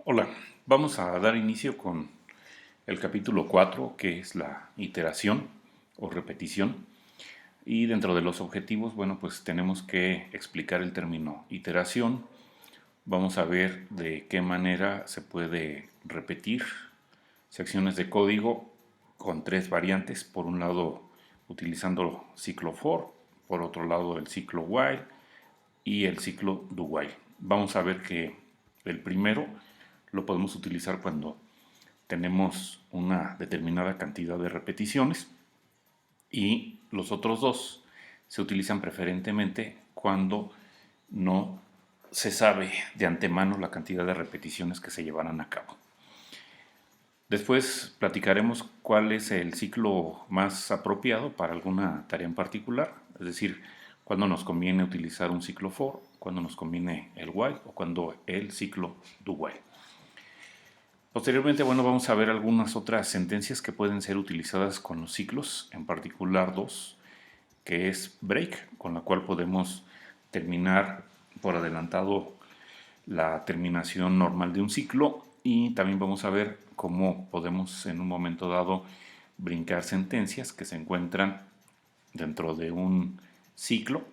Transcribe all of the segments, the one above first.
Hola, vamos a dar inicio con el capítulo 4, que es la iteración o repetición. Y dentro de los objetivos, bueno, pues tenemos que explicar el término iteración. Vamos a ver de qué manera se puede repetir secciones de código con tres variantes. Por un lado, utilizando ciclo for, por otro lado el ciclo while y el ciclo do while. Vamos a ver que el primero lo podemos utilizar cuando tenemos una determinada cantidad de repeticiones y los otros dos se utilizan preferentemente cuando no se sabe de antemano la cantidad de repeticiones que se llevarán a cabo. Después platicaremos cuál es el ciclo más apropiado para alguna tarea en particular, es decir, cuándo nos conviene utilizar un ciclo for, cuándo nos conviene el while o cuándo el ciclo do while. Posteriormente, bueno, vamos a ver algunas otras sentencias que pueden ser utilizadas con los ciclos, en particular dos, que es break, con la cual podemos terminar por adelantado la terminación normal de un ciclo, y también vamos a ver cómo podemos en un momento dado brincar sentencias que se encuentran dentro de un ciclo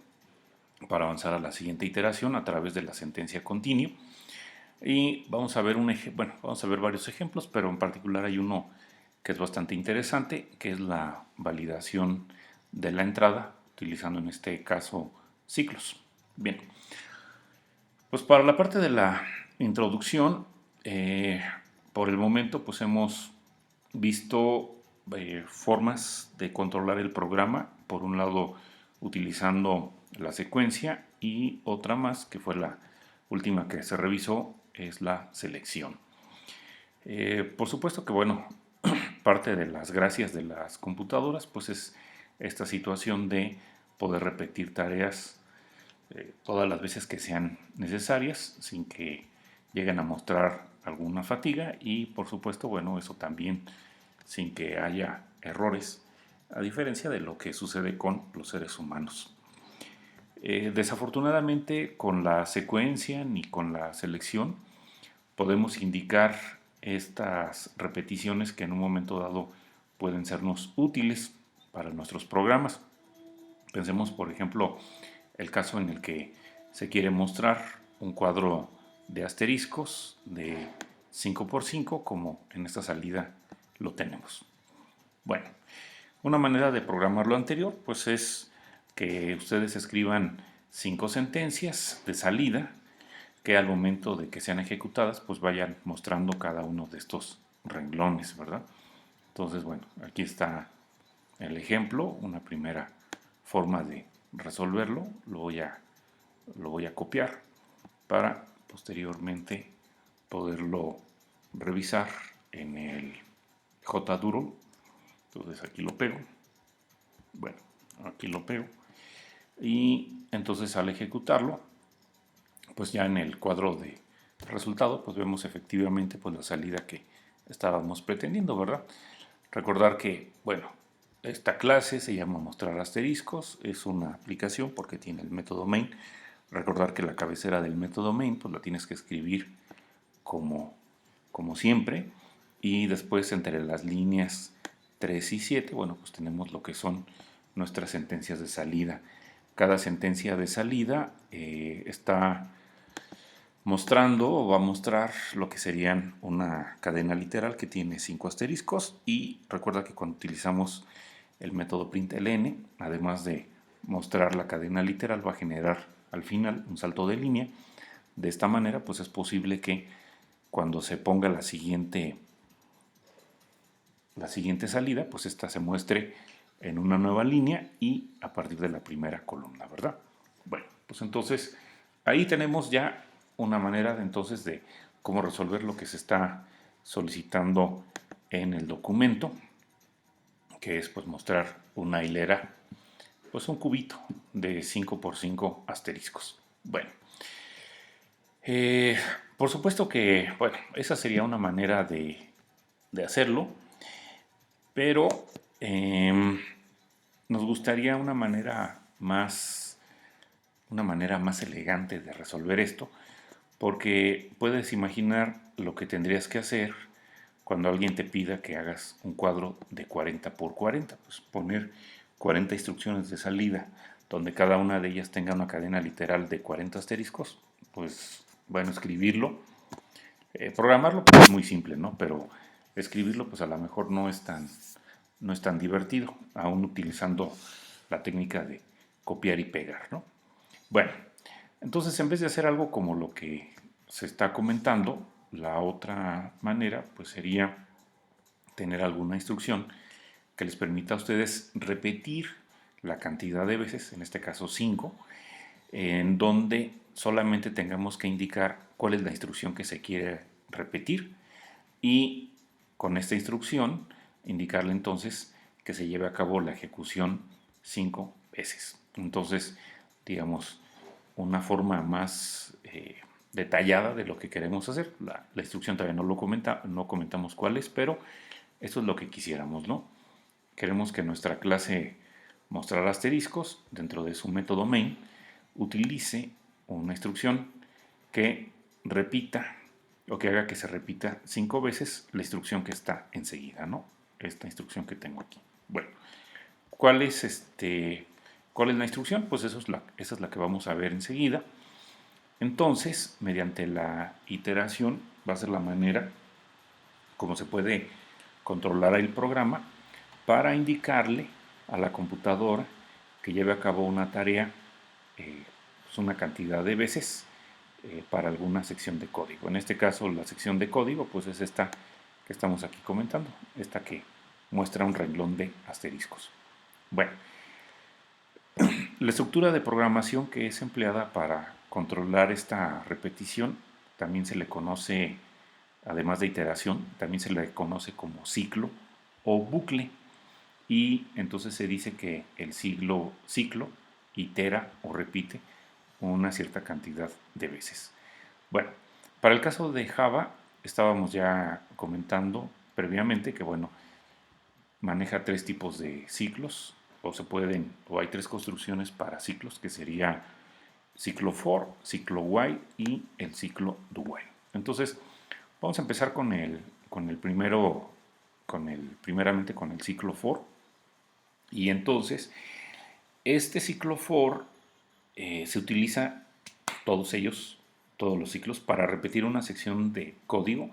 para avanzar a la siguiente iteración a través de la sentencia continue. Y vamos a ver vamos a ver varios ejemplos, pero en particular hay uno que es bastante interesante, que es la validación de la entrada, utilizando en este caso ciclos. Bien, pues para la parte de la introducción, por el momento pues hemos visto formas de controlar el programa. Por un lado, utilizando la secuencia, y otra más, que fue la última que se revisó, es la selección. Por supuesto que, bueno, parte de las gracias de las computadoras pues es esta situación de poder repetir tareas todas las veces que sean necesarias sin que lleguen a mostrar alguna fatiga, y por supuesto, bueno, eso también sin que haya errores, a diferencia de lo que sucede con los seres humanos. Desafortunadamente, con la secuencia ni con la selección podemos indicar estas repeticiones que en un momento dado pueden sernos útiles para nuestros programas. Pensemos, por ejemplo, el caso en el que se quiere mostrar un cuadro de asteriscos de 5×5, como en esta salida lo tenemos. Bueno, una manera de programar lo anterior pues es que ustedes escriban 5 sentencias de salida que al momento de que sean ejecutadas pues vayan mostrando cada uno de estos renglones, ¿verdad? Entonces, bueno, aquí está el ejemplo, una primera forma de resolverlo. Lo voy a copiar para posteriormente poderlo revisar en el JDoodle. Entonces aquí lo pego. Bueno, aquí lo pego. Y entonces al ejecutarlo, pues ya en el cuadro de resultado, pues vemos efectivamente pues la salida que estábamos pretendiendo, ¿verdad? Recordar que, bueno, esta clase se llama mostrar asteriscos, es una aplicación porque tiene el método main. Recordar que la cabecera del método main pues la tienes que escribir como siempre, y después entre las líneas 3 y 7, bueno, pues tenemos lo que son nuestras sentencias de salida. Cada sentencia de salida está mostrando o va a mostrar lo que serían una cadena literal que tiene 5 asteriscos, y recuerda que cuando utilizamos el método println, además de mostrar la cadena literal, va a generar al final un salto de línea. De esta manera pues es posible que cuando se ponga la siguiente salida, pues esta se muestre en una nueva línea y a partir de la primera columna, ¿verdad? Bueno, pues entonces ahí tenemos ya una manera entonces de cómo resolver lo que se está solicitando en el documento, que es pues mostrar una hilera, pues un cubito de 5×5 asteriscos. Bueno, por supuesto que, bueno, esa sería una manera de hacerlo, pero nos gustaría una manera más elegante de resolver esto. porque puedes imaginar lo que tendrías que hacer cuando alguien te pida que hagas un cuadro de 40 por 40, pues poner 40 instrucciones de salida, donde cada una de ellas tenga una cadena literal de 40 asteriscos, pues bueno, escribirlo, programarlo pues, es muy simple, ¿no? Pero escribirlo pues a lo mejor no es tan divertido, aún utilizando la técnica de copiar y pegar, ¿no? Bueno, entonces en vez de hacer algo como lo que se está comentando, la otra manera pues sería tener alguna instrucción que les permita a ustedes repetir la cantidad de veces, en este caso 5, en donde solamente tengamos que indicar cuál es la instrucción que se quiere repetir y con esta instrucción indicarle entonces que se lleve a cabo la ejecución 5 veces. Entonces, digamos, una forma más detallada de lo que queremos hacer. La instrucción todavía no comentamos cuál es, pero esto es lo que quisiéramos, ¿no? Queremos que nuestra clase mostrar asteriscos dentro de su método main utilice una instrucción que repita o que haga que se repita 5 veces la instrucción que está enseguida, ¿no? Esta instrucción que tengo aquí. Bueno, ¿cuál es, cuál es la instrucción? Pues esa es la que vamos a ver enseguida. Entonces, mediante la iteración va a ser la manera como se puede controlar el programa para indicarle a la computadora que lleve a cabo una tarea pues una cantidad de veces para alguna sección de código. En este caso la sección de código pues es esta que estamos aquí comentando, esta que muestra un renglón de asteriscos. Bueno, la estructura de programación que es empleada para controlar esta repetición también se le conoce, además de iteración, también se le conoce como ciclo o bucle. Y entonces se dice que el ciclo itera o repite una cierta cantidad de veces. Bueno, para el caso de Java estábamos ya comentando previamente que bueno, maneja tres tipos de ciclos o hay tres construcciones para ciclos que sería ciclo for, ciclo while y el ciclo do while. Entonces, vamos a empezar primeramente con el ciclo for. Y entonces, este ciclo for se utiliza todos ellos, todos los ciclos, para repetir una sección de código,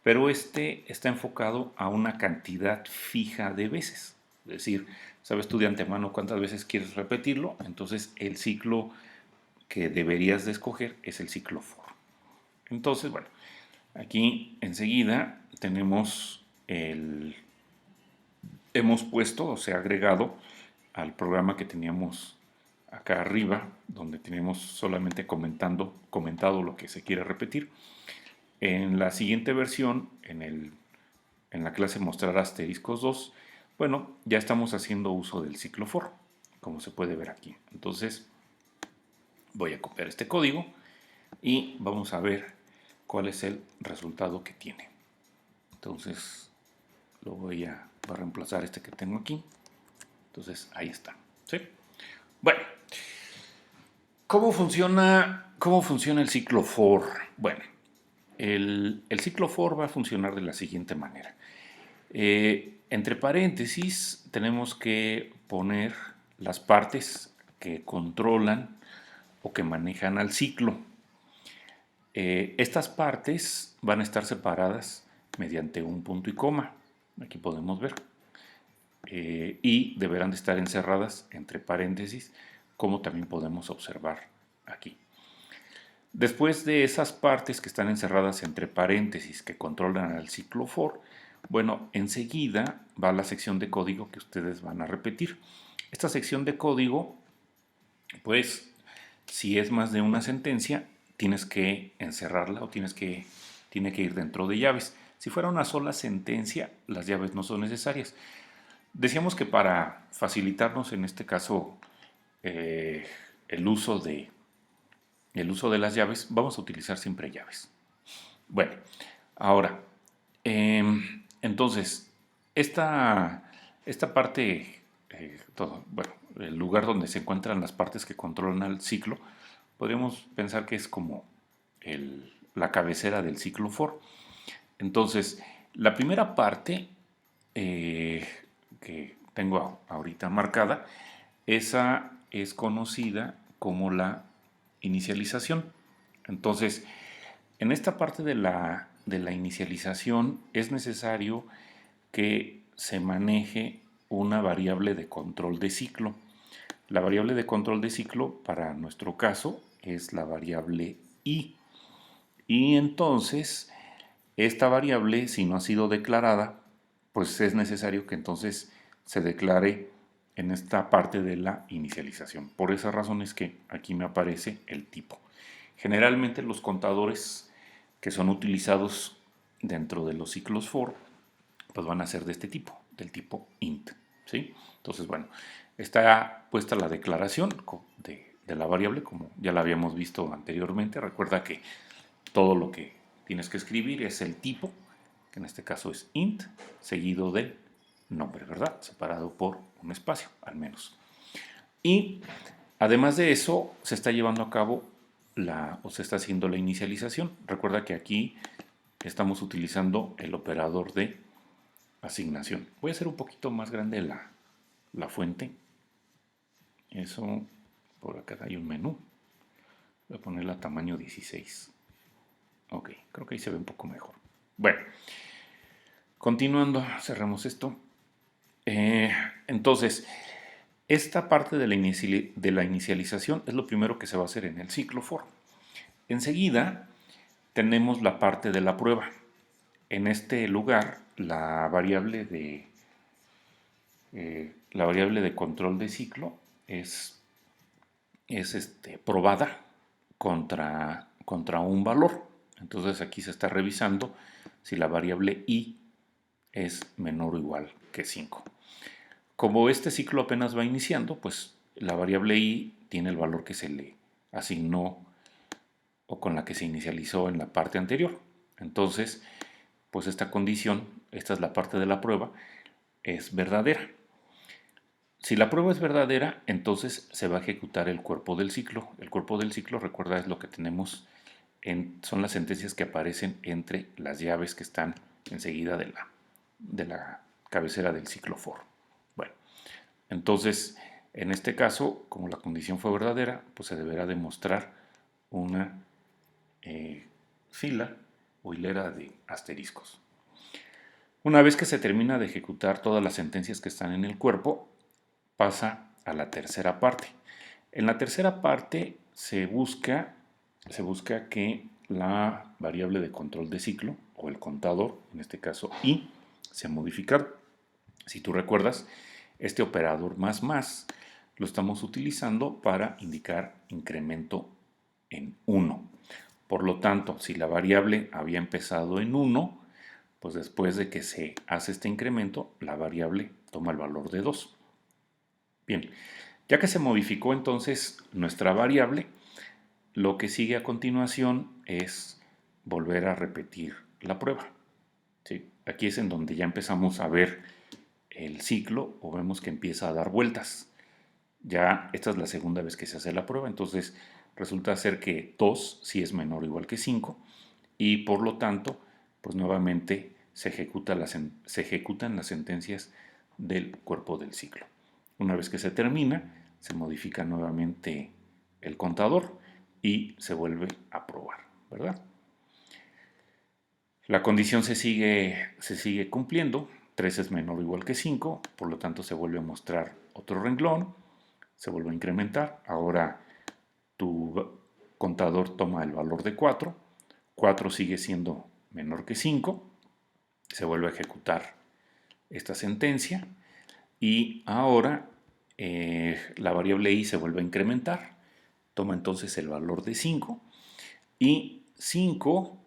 pero este está enfocado a una cantidad fija de veces. Es decir, sabes tú de antemano cuántas veces quieres repetirlo, entonces el ciclo que deberías de escoger es el ciclo for. Entonces, bueno, aquí enseguida hemos puesto, o sea, agregado al programa que teníamos acá arriba, donde tenemos solamente comentado lo que se quiere repetir. En la siguiente versión, en la clase mostrar asteriscos 2, bueno, ya estamos haciendo uso del ciclo for, como se puede ver aquí. Entonces, voy a copiar este código y vamos a ver cuál es el resultado que tiene. Entonces, voy a reemplazar este que tengo aquí. Entonces, ahí está. ¿Sí? Bueno, ¿cómo funciona el ciclo for? Bueno, el ciclo for va a funcionar de la siguiente manera. Entre paréntesis tenemos que poner las partes que controlan o que manejan al ciclo. Estas partes van a estar separadas mediante un punto y coma. Aquí podemos ver. Y deberán de estar encerradas entre paréntesis, como también podemos observar aquí. Después de esas partes que están encerradas entre paréntesis que controlan al ciclo for, bueno, enseguida va la sección de código que ustedes van a repetir. Esta sección de código, pues, si es más de una sentencia, tienes que encerrarla o tiene que ir dentro de llaves. Si fuera una sola sentencia, las llaves no son necesarias. Decíamos que para facilitarnos en este caso eh, el uso de las llaves, vamos a utilizar siempre llaves. Bueno, ahora, entonces, esta parte, bueno, el lugar donde se encuentran las partes que controlan el ciclo, podríamos pensar que es como la cabecera del ciclo for. Entonces, la primera parte que tengo ahorita marcada, esa es conocida como la inicialización. Entonces, en esta parte de la inicialización es necesario que se maneje una variable de control de ciclo. La variable de control de ciclo para nuestro caso es la variable i. Y entonces, esta variable, si no ha sido declarada, pues es necesario que entonces se declare en esta parte de la inicialización. Por esa razón es que aquí me aparece el tipo. Generalmente los contadores que son utilizados dentro de los ciclos for, pues van a ser de este tipo, del tipo int, ¿sí? Entonces, bueno, está puesta la declaración de la variable, como ya la habíamos visto anteriormente. Recuerda que todo lo que tienes que escribir es el tipo, que en este caso es int, seguido del nombre, ¿verdad? Separado por un espacio, al menos. Y además de eso, se está llevando a cabo o se está haciendo la inicialización. Recuerda que aquí estamos utilizando el operador de asignación. Voy a hacer un poquito más grande la fuente. Eso, por acá hay un menú. Voy a ponerla a tamaño 16. Ok, creo que ahí se ve un poco mejor. Bueno, continuando, cerramos esto. Entonces, esta parte de la inicialización es lo primero que se va a hacer en el ciclo for. Enseguida tenemos la parte de la prueba. En este lugar, la variable de control de ciclo es probada contra un valor. Entonces aquí se está revisando si la variable i es menor o igual que 5. Como este ciclo apenas va iniciando, pues la variable i tiene el valor que se le asignó o con la que se inicializó en la parte anterior. Entonces, pues esta condición, esta es la parte de la prueba, es verdadera. Si la prueba es verdadera, entonces se va a ejecutar el cuerpo del ciclo. El cuerpo del ciclo, recuerda, es lo que tenemos son las sentencias que aparecen entre las llaves que están enseguida de la cabecera del ciclo for. Bueno, entonces, en este caso, como la condición fue verdadera, pues se deberá demostrar una fila o hilera de asteriscos. Una vez que se termina de ejecutar todas las sentencias que están en el cuerpo, pasa a la tercera parte. En la tercera parte se busca que la variable de control de ciclo, o el contador, en este caso i, sea modificado. Si tú recuerdas, este operador más lo estamos utilizando para indicar incremento en 1. Por lo tanto, si la variable había empezado en 1, pues después de que se hace este incremento, la variable toma el valor de 2. Bien, ya que se modificó entonces nuestra variable, lo que sigue a continuación es volver a repetir la prueba. ¿Sí? Aquí es en donde ya empezamos a ver el ciclo o vemos que empieza a dar vueltas. Ya esta es la segunda vez que se hace la prueba, entonces resulta ser que 2 sí es menor o igual que 5 y por lo tanto, pues nuevamente se ejecutan las sentencias del cuerpo del ciclo. Una vez que se termina, se modifica nuevamente el contador y se vuelve a probar, ¿verdad? La condición se sigue cumpliendo, 3 es menor o igual que 5, por lo tanto se vuelve a mostrar otro renglón, se vuelve a incrementar, ahora tu contador toma el valor de 4, 4 sigue siendo menor que 5, se vuelve a ejecutar esta sentencia y ahora la variable i se vuelve a incrementar, toma entonces el valor de 5 y 5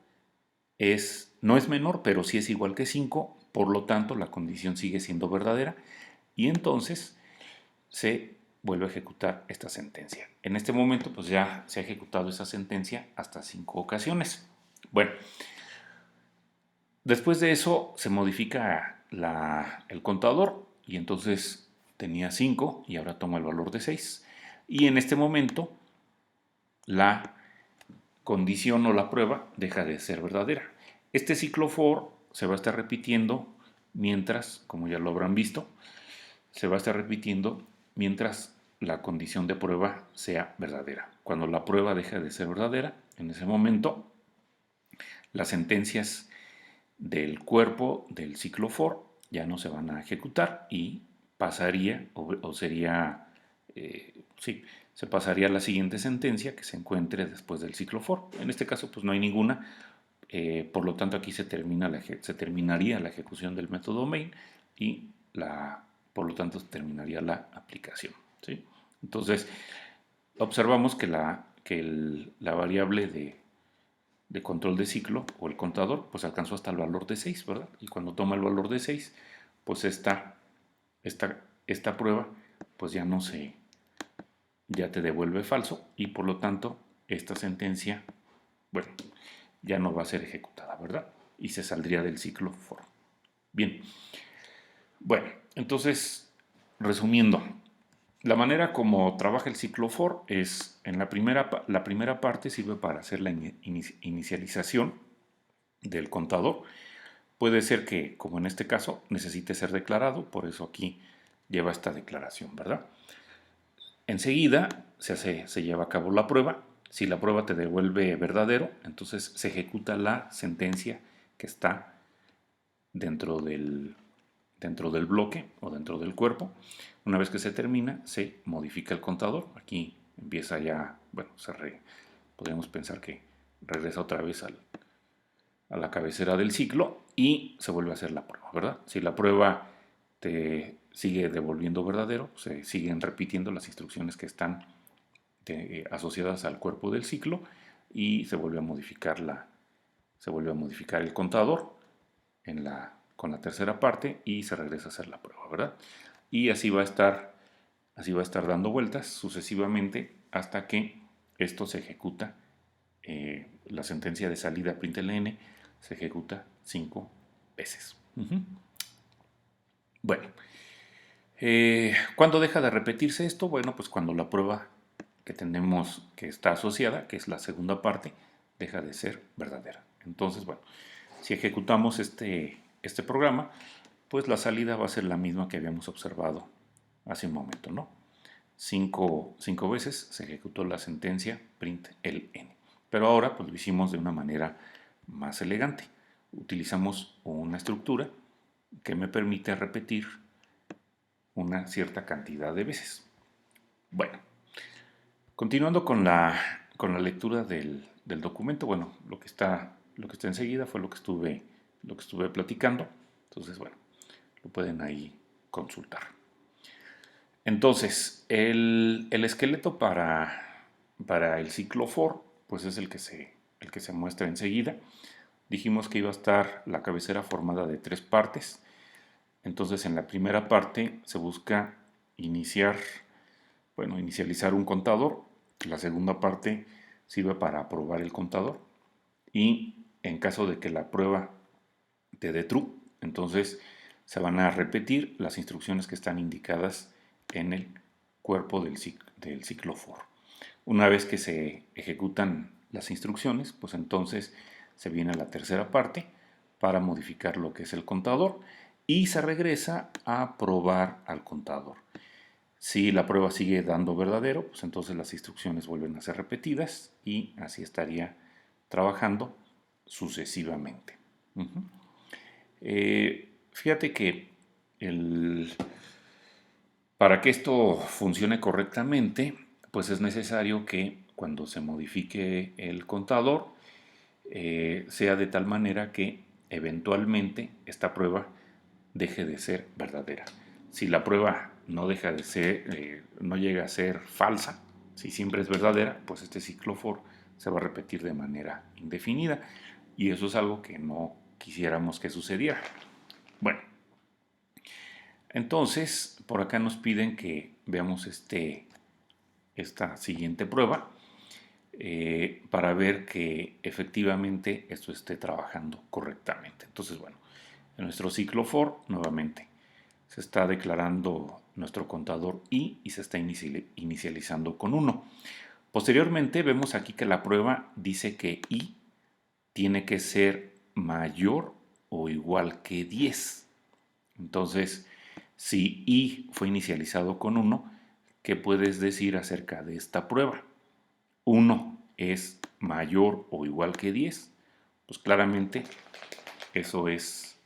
no es menor, pero sí es igual que 5, por lo tanto la condición sigue siendo verdadera y entonces se vuelve a ejecutar esta sentencia. En este momento pues ya se ha ejecutado esa sentencia hasta 5 ocasiones. Bueno, después de eso se modifica el contador y entonces tenía 5 y ahora toma el valor de 6. Y en este momento la condición o la prueba deja de ser verdadera. Este ciclo for se va a estar repitiendo mientras, como ya lo habrán visto, se va a estar repitiendo mientras la condición de prueba sea verdadera. Cuando la prueba deja de ser verdadera, en ese momento las sentencias del cuerpo del ciclo for ya no se van a ejecutar y pasaría o sería, sí, se pasaría a la siguiente sentencia que se encuentre después del ciclo for. En este caso pues no hay ninguna, por lo tanto aquí se terminaría la ejecución del método main y por lo tanto se terminaría la aplicación, ¿sí? Entonces observamos que la variable de control de ciclo o el contador pues alcanzó hasta el valor de 6, ¿verdad? Y cuando toma el valor de 6 pues esta prueba pues ya te devuelve falso y por lo tanto esta sentencia, bueno, ya no va a ser ejecutada, ¿verdad? Y se saldría del ciclo for. Bien, bueno, entonces, resumiendo, la manera como trabaja el ciclo for es, la primera parte sirve para hacer la inicialización del contador. Puede ser que, como en este caso, necesite ser declarado, por eso aquí lleva esta declaración, ¿verdad? Enseguida se lleva a cabo la prueba. Si la prueba te devuelve verdadero, entonces se ejecuta la sentencia que está dentro del bloque o dentro del cuerpo. Una vez que se termina, se modifica el contador. Aquí empieza ya, bueno, podríamos pensar que regresa otra vez a la cabecera del ciclo y se vuelve a hacer la prueba, ¿verdad? Si la prueba te sigue devolviendo verdadero, se siguen repitiendo las instrucciones que están asociadas al cuerpo del ciclo y se vuelve a modificar el contador con la tercera parte y se regresa a hacer la prueba, ¿verdad? Y así va a estar dando vueltas sucesivamente hasta que esto se ejecuta. La sentencia de salida println se ejecuta 5 veces. Bueno, ¿cuándo deja de repetirse esto? Bueno, pues cuando la prueba que tenemos que está asociada, que es la segunda parte, deja de ser verdadera. Entonces, bueno, si ejecutamos este programa, pues la salida va a ser la misma que habíamos observado hace un momento, ¿no? 5 veces se ejecutó la sentencia println. Pero ahora pues lo hicimos de una manera más elegante. Utilizamos una estructura que me permite repetir una cierta cantidad de veces. Bueno, continuando con la lectura del documento, bueno, lo que está enseguida fue lo que estuve platicando. Entonces, bueno, lo pueden ahí consultar. Entonces, el esqueleto para el ciclo for, pues es el que se muestra enseguida. Dijimos que iba a estar la cabecera formada de 3 partes. Entonces, en la primera parte se busca inicializar un contador. La segunda parte sirve para aprobar el contador. Y en caso de que la prueba te dé true, entonces se van a repetir las instrucciones que están indicadas en el cuerpo del ciclo for. Una vez que se ejecutan las instrucciones, pues entonces se viene a la tercera parte para modificar lo que es el contador y se regresa a probar al contador. Si la prueba sigue dando verdadero, pues entonces las instrucciones vuelven a ser repetidas y así estaría trabajando sucesivamente. Fíjate que para que esto funcione correctamente, pues es necesario que cuando se modifique el contador sea de tal manera que eventualmente esta prueba deje de ser verdadera. Si la prueba no deja de ser, no llega a ser falsa, si siempre es verdadera, pues este ciclo for se va a repetir de manera indefinida y eso es algo que no quisiéramos que sucediera. Bueno, entonces por acá nos piden que veamos esta siguiente prueba para ver que efectivamente esto esté trabajando correctamente. Entonces, bueno, en nuestro ciclo for, nuevamente, se está declarando nuestro contador i y se está inicializando con 1. Posteriormente vemos aquí que la prueba dice que I tiene que ser mayor o igual que 10. Entonces, si I fue inicializado con 1, ¿qué puedes decir acerca de esta prueba? 1 es mayor o igual que 10. Pues claramente eso es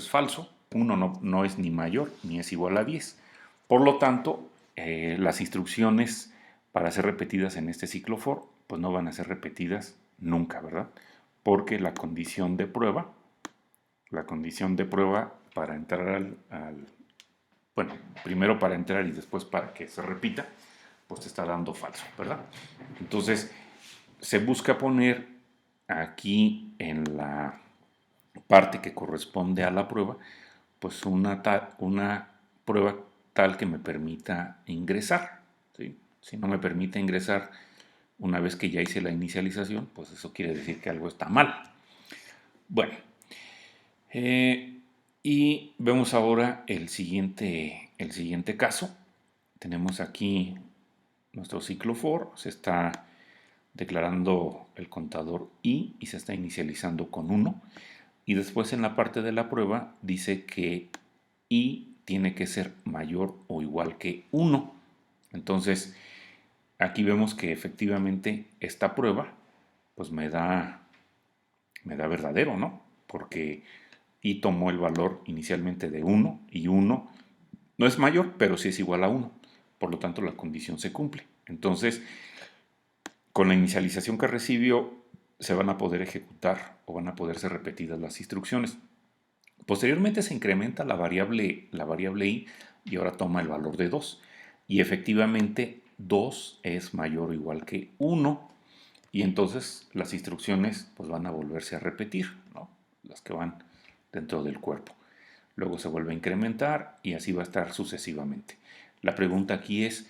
falso. 1 no es ni mayor ni es igual a 10. Por lo tanto, las instrucciones para ser repetidas en este ciclo for, pues no van a ser repetidas nunca, ¿verdad? Porque la condición de prueba para entrar bueno, primero para entrar y después para que se repita, pues te está dando falso, ¿verdad? Entonces, se busca poner aquí en la parte que corresponde a la prueba, pues una prueba tal que me permita ingresar, ¿sí? Si no me permite ingresar una vez que ya hice la inicialización, pues eso quiere decir que algo está mal. Bueno, y vemos ahora el siguiente caso. Tenemos aquí nuestro ciclo for, se está declarando el contador I y se está inicializando con 1. Y después en la parte de la prueba dice que I tiene que ser mayor o igual que 1. Entonces, aquí vemos que efectivamente esta prueba pues me da verdadero, ¿no? Porque I tomó el valor inicialmente de 1 y 1 no es mayor, pero sí es igual a 1. Por lo tanto, la condición se cumple. Entonces, con la inicialización que recibió, se van a poder ejecutar o van a poder ser repetidas las instrucciones. Posteriormente se incrementa la variable i y ahora toma el valor de 2. Y efectivamente 2 es mayor o igual que 1. Y entonces las instrucciones pues van a volverse a repetir, ¿no? Las que van dentro del cuerpo. Luego se vuelve a incrementar y así va a estar sucesivamente. La pregunta aquí es,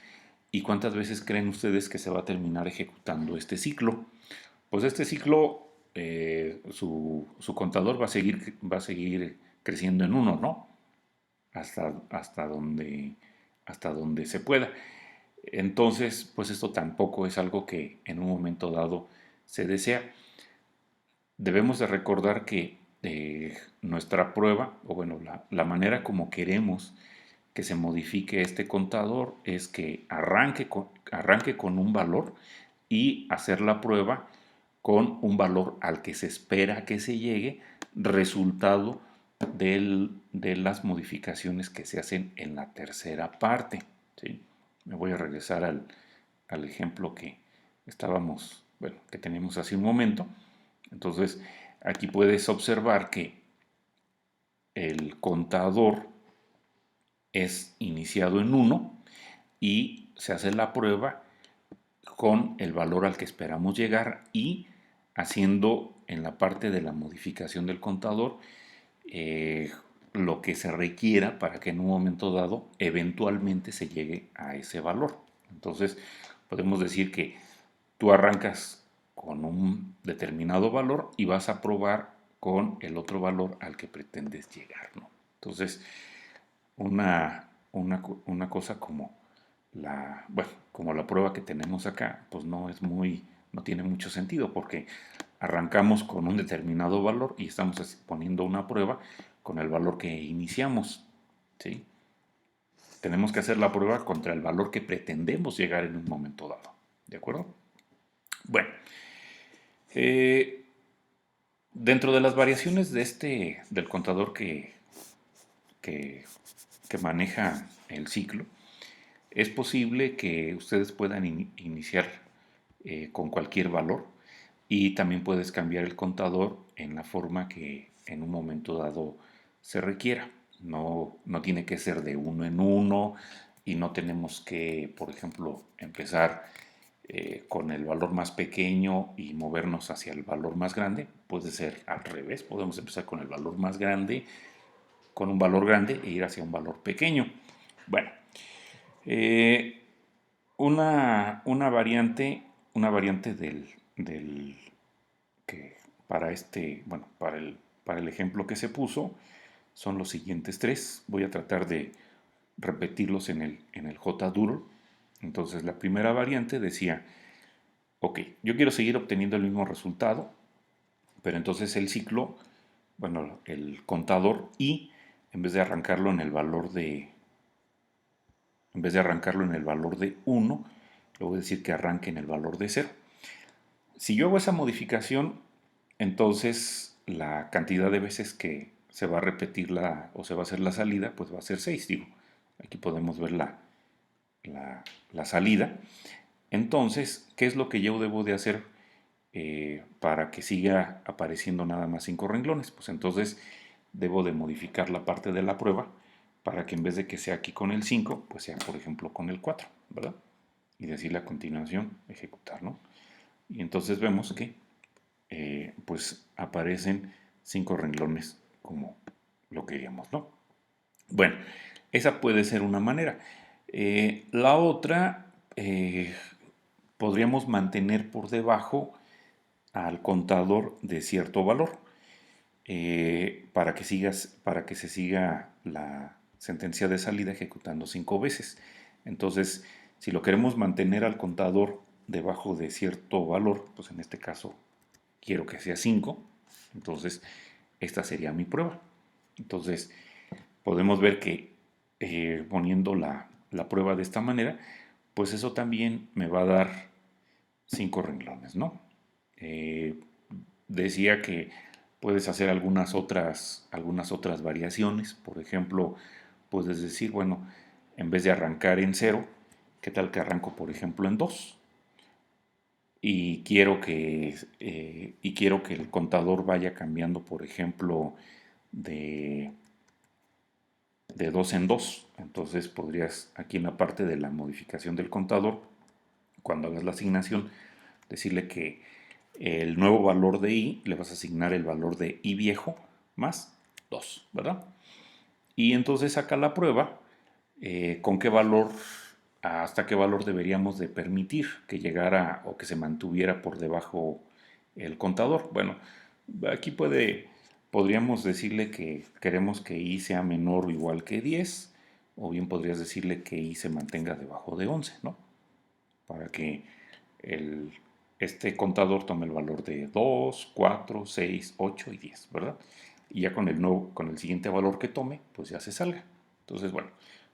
¿y cuántas veces creen ustedes que se va a terminar ejecutando este ciclo? Pues este ciclo, su contador va a seguir creciendo en 1, ¿no? Hasta donde se pueda. Entonces, pues esto tampoco es algo que en un momento dado se desea. Debemos de recordar que nuestra prueba, o bueno, la manera como queremos que se modifique este contador es que arranque con un valor y hacer la prueba con un valor al que se espera que se llegue, resultado de las modificaciones que se hacen en la tercera parte. ¿Sí? Me voy a regresar al ejemplo que teníamos hace un momento. Entonces, aquí puedes observar que el contador es iniciado en 1 y se hace la prueba con el valor al que esperamos llegar y haciendo en la parte de la modificación del contador lo que se requiera para que en un momento dado eventualmente se llegue a ese valor. Entonces podemos decir que tú arrancas con un determinado valor y vas a probar con el otro valor al que pretendes llegar, ¿no? Entonces, una cosa como la prueba que tenemos acá, pues no tiene mucho sentido porque arrancamos con un determinado valor y estamos poniendo una prueba con el valor que iniciamos, ¿sí? Tenemos que hacer la prueba contra el valor que pretendemos llegar en un momento dado, ¿de acuerdo? Bueno, dentro de las variaciones del contador que, que maneja el ciclo, es posible que ustedes puedan iniciar con cualquier valor y también puedes cambiar el contador en la forma que en un momento dado se requiera. No tiene que ser de 1 en 1 y no tenemos que, por ejemplo, empezar con el valor más pequeño y movernos hacia el valor más grande. Puede ser al revés, podemos empezar con el valor más grande, con un valor grande e ir hacia un valor pequeño. Bueno, eh, una variante que para el ejemplo que se puso son los siguientes tres. Voy a tratar de repetirlos en el JDoodle. Entonces la primera variante decía, ok, yo quiero seguir obteniendo el mismo resultado, pero entonces el ciclo, bueno, el contador i, en vez de arrancarlo en el valor de, en vez de arrancarlo en el valor de 1, le voy a decir que arranque en el valor de 0. Si yo hago esa modificación, entonces la cantidad de veces que se va a repetir o se va a hacer la salida, pues va a ser 6, digo. Aquí podemos ver la salida. Entonces, ¿qué es lo que yo debo de hacer para que siga apareciendo nada más 5 renglones? Pues entonces debo de modificar la parte de la prueba para que en vez de que sea aquí con el 5, pues sea por ejemplo con el 4, ¿verdad? Y decirle a continuación ejecutar, ¿no? Y entonces vemos que pues aparecen 5 renglones como lo queríamos, ¿no? Bueno, esa puede ser una manera. La otra, podríamos mantener por debajo al contador de cierto valor para que se siga la sentencia de salida ejecutando 5 veces. Entonces, si lo queremos mantener al contador debajo de cierto valor, pues en este caso quiero que sea 5, entonces esta sería mi prueba. Entonces, podemos ver que poniendo la prueba de esta manera, pues eso también me va a dar 5 renglones, ¿no? Eh, Decía que puedes hacer algunas otras variaciones. Por ejemplo, puedes decir, bueno, en vez de arrancar en 0, ¿qué tal que arranco, por ejemplo, en 2? Y quiero que el contador vaya cambiando, por ejemplo, de, de 2 en 2. Entonces podrías, aquí en la parte de la modificación del contador, cuando hagas la asignación, decirle que el nuevo valor de i le vas a asignar el valor de i viejo más 2, ¿verdad? Y entonces saca la prueba con qué valor, hasta qué valor deberíamos de permitir que llegara o que se mantuviera por debajo el contador. Bueno, aquí podríamos decirle que queremos que i sea menor o igual que 10, o bien podrías decirle que i se mantenga debajo de 11, ¿no? Para que el, este contador tome el valor de 2, 4, 6, 8 y 10, ¿verdad? Y ya con el siguiente valor que tome, pues ya se salga. Entonces, bueno,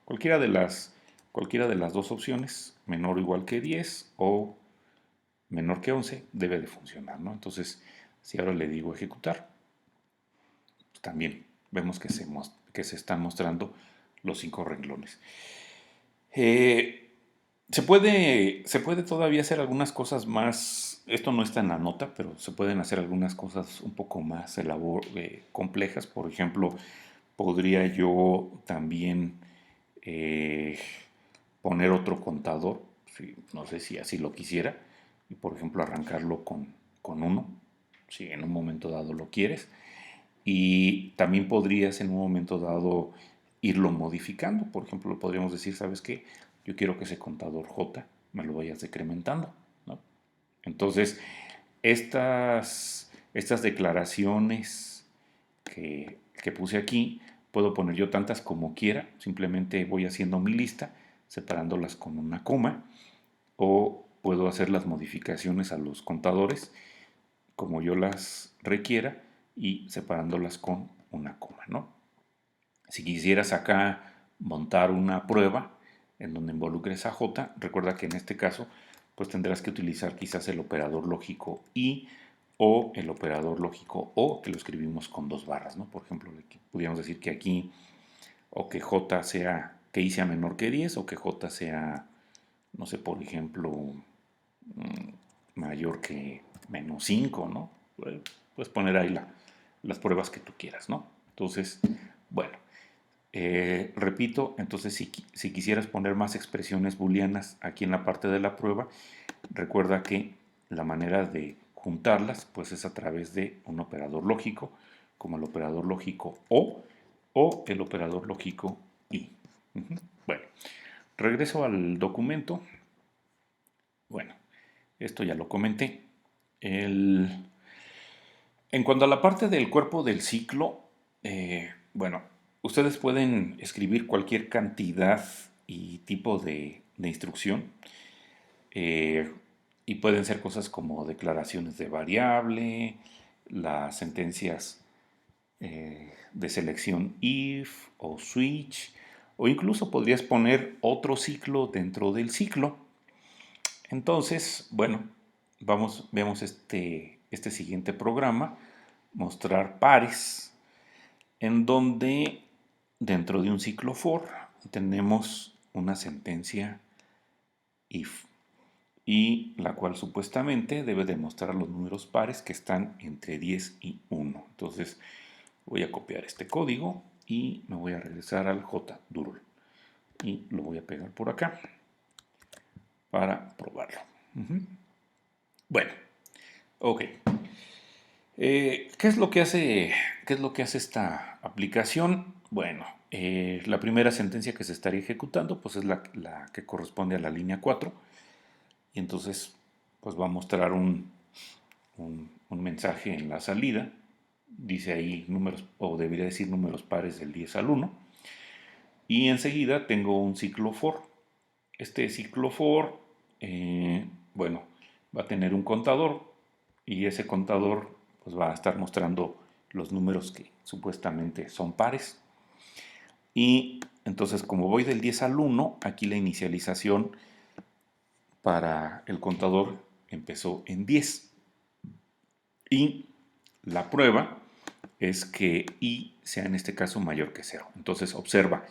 cualquiera de las, cualquiera de las dos opciones, menor o igual que 10 o menor que 11, debe de funcionar, ¿no? Entonces, si ahora le digo ejecutar, pues también vemos que se están mostrando los 5 renglones. Eh, se puede todavía hacer algunas cosas más, esto no está en la nota, pero se pueden hacer algunas cosas un poco más complejas. Por ejemplo, podría yo también eh, poner otro contador, no sé si así lo quisiera, y por ejemplo arrancarlo con uno, si en un momento dado lo quieres. Y también podrías en un momento dado irlo modificando. Por ejemplo, podríamos decir, ¿sabes qué? Yo quiero que ese contador J me lo vayas decrementando, ¿no? Entonces, estas declaraciones que puse aquí, puedo poner yo tantas como quiera. Simplemente voy haciendo mi lista, separándolas con una coma, o puedo hacer las modificaciones a los contadores como yo las requiera y separándolas con una coma, ¿no? Si quisieras acá montar una prueba en donde involucres a J, recuerda que en este caso pues tendrás que utilizar quizás el operador lógico y o el operador lógico o, que lo escribimos con 2 barras, ¿no? Por ejemplo, podríamos decir que aquí o que J sea, que I sea menor que 10 o que J sea, no sé, por ejemplo, mayor que menos 5, ¿no? Puedes poner ahí las pruebas que tú quieras, ¿no? Entonces, bueno, repito, entonces si quisieras poner más expresiones booleanas aquí en la parte de la prueba, recuerda que la manera de juntarlas pues es a través de un operador lógico, como el operador lógico o el operador lógico y. Bueno, regreso al documento. Bueno, esto ya lo comenté. En cuanto a la parte del cuerpo del ciclo, bueno, ustedes pueden escribir cualquier cantidad y tipo de instrucción. eh, y pueden ser cosas como declaraciones de variable, las sentencias de selección if o switch, o incluso podrías poner otro ciclo dentro del ciclo. Entonces, bueno, vemos este siguiente programa, mostrar pares, en donde dentro de un ciclo for tenemos una sentencia if, y la cual supuestamente debe demostrar los números pares que están entre 10 y 1. Entonces voy a copiar este código y me voy a regresar al JDURL y lo voy a pegar por acá para probarlo. Bueno, ok. ¿Qué es lo que hace esta aplicación? Bueno, la primera sentencia que se estaría ejecutando pues es la que corresponde a la línea 4, y entonces pues va a mostrar un mensaje en la salida. Dice ahí números, o debería decir números pares del 10 al 1, y enseguida tengo un ciclo for. Este ciclo for, bueno, va a tener un contador, y ese contador pues va a estar mostrando los números que supuestamente son pares. Y entonces, como voy del 10 al 1, aquí la inicialización para el contador empezó en 10. Y la prueba es que i sea en este caso mayor que 0. Entonces observa,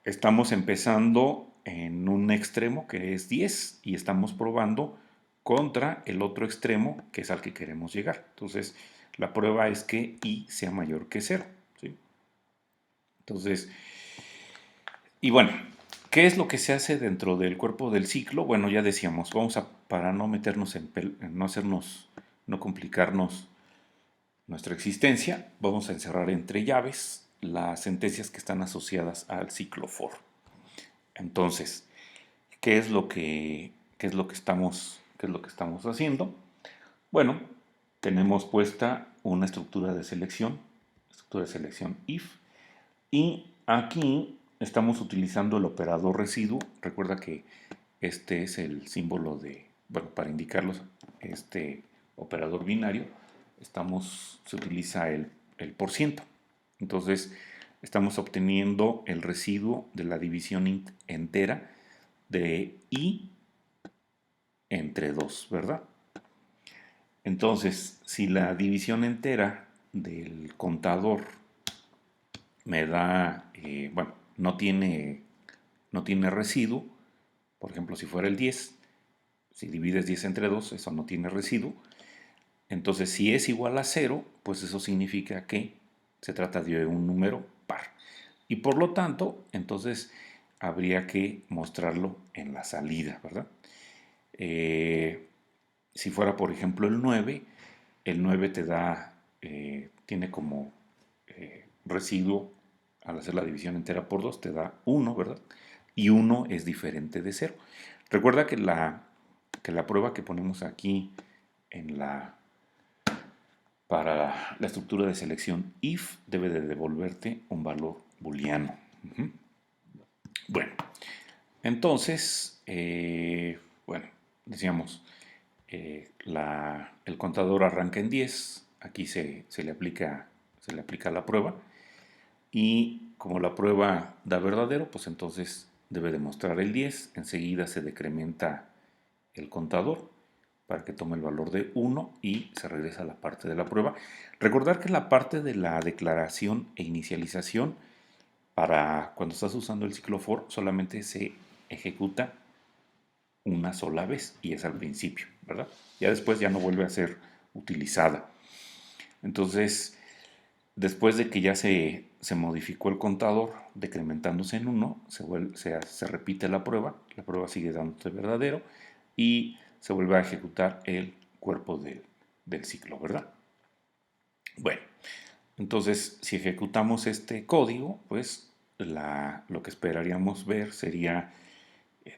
estamos empezando en un extremo que es 10 y estamos probando contra el otro extremo que es al que queremos llegar. Entonces la prueba es que i sea mayor que 0. ¿Sí? Entonces, y bueno, ¿qué es lo que se hace dentro del cuerpo del ciclo? Bueno, ya decíamos, para no meternos no hacernos, no complicarnos nuestra existencia, vamos a encerrar entre llaves las sentencias que están asociadas al ciclo for. Entonces, qué es lo que estamos haciendo? Bueno, tenemos puesta una estructura de selección if, y aquí estamos utilizando el operador residuo. Recuerda que este es el símbolo bueno, para indicarlos, este operador binario, se utiliza el por ciento. Entonces, estamos obteniendo el residuo de la división entera de i entre 2, ¿verdad? Entonces, si la división entera del contador me da, bueno, no tiene residuo, por ejemplo, si fuera el 10, si divides 10 entre 2, eso no tiene residuo. Entonces, si es igual a 0, pues eso significa que se trata de un número par. Y por lo tanto, entonces habría que mostrarlo en la salida, ¿verdad? Si fuera, por ejemplo, el 9 tiene como residuo, al hacer la división entera por 2, te da 1, ¿verdad? Y 1 es diferente de 0. Recuerda que la prueba que ponemos aquí en para la estructura de selección if debe de devolverte un valor booleano. Bueno, entonces, bueno, decíamos, el contador arranca en 10, aquí se le aplica la prueba, y como la prueba da verdadero, pues entonces debe demostrar el 10, enseguida se decrementa el contador para que tome el valor de 1 y se regresa a la parte de la prueba. Recordar que la parte de la declaración e inicialización, para cuando estás usando el ciclo for, solamente se ejecuta una sola vez, y es al principio, ¿verdad? Ya después ya no vuelve a ser utilizada. Entonces, después de que ya se modificó el contador, decrementándose en 1, se repite la prueba sigue dándote verdadero, y se vuelve a ejecutar el cuerpo del ciclo, ¿verdad? Bueno, entonces si ejecutamos este código, pues lo que esperaríamos ver sería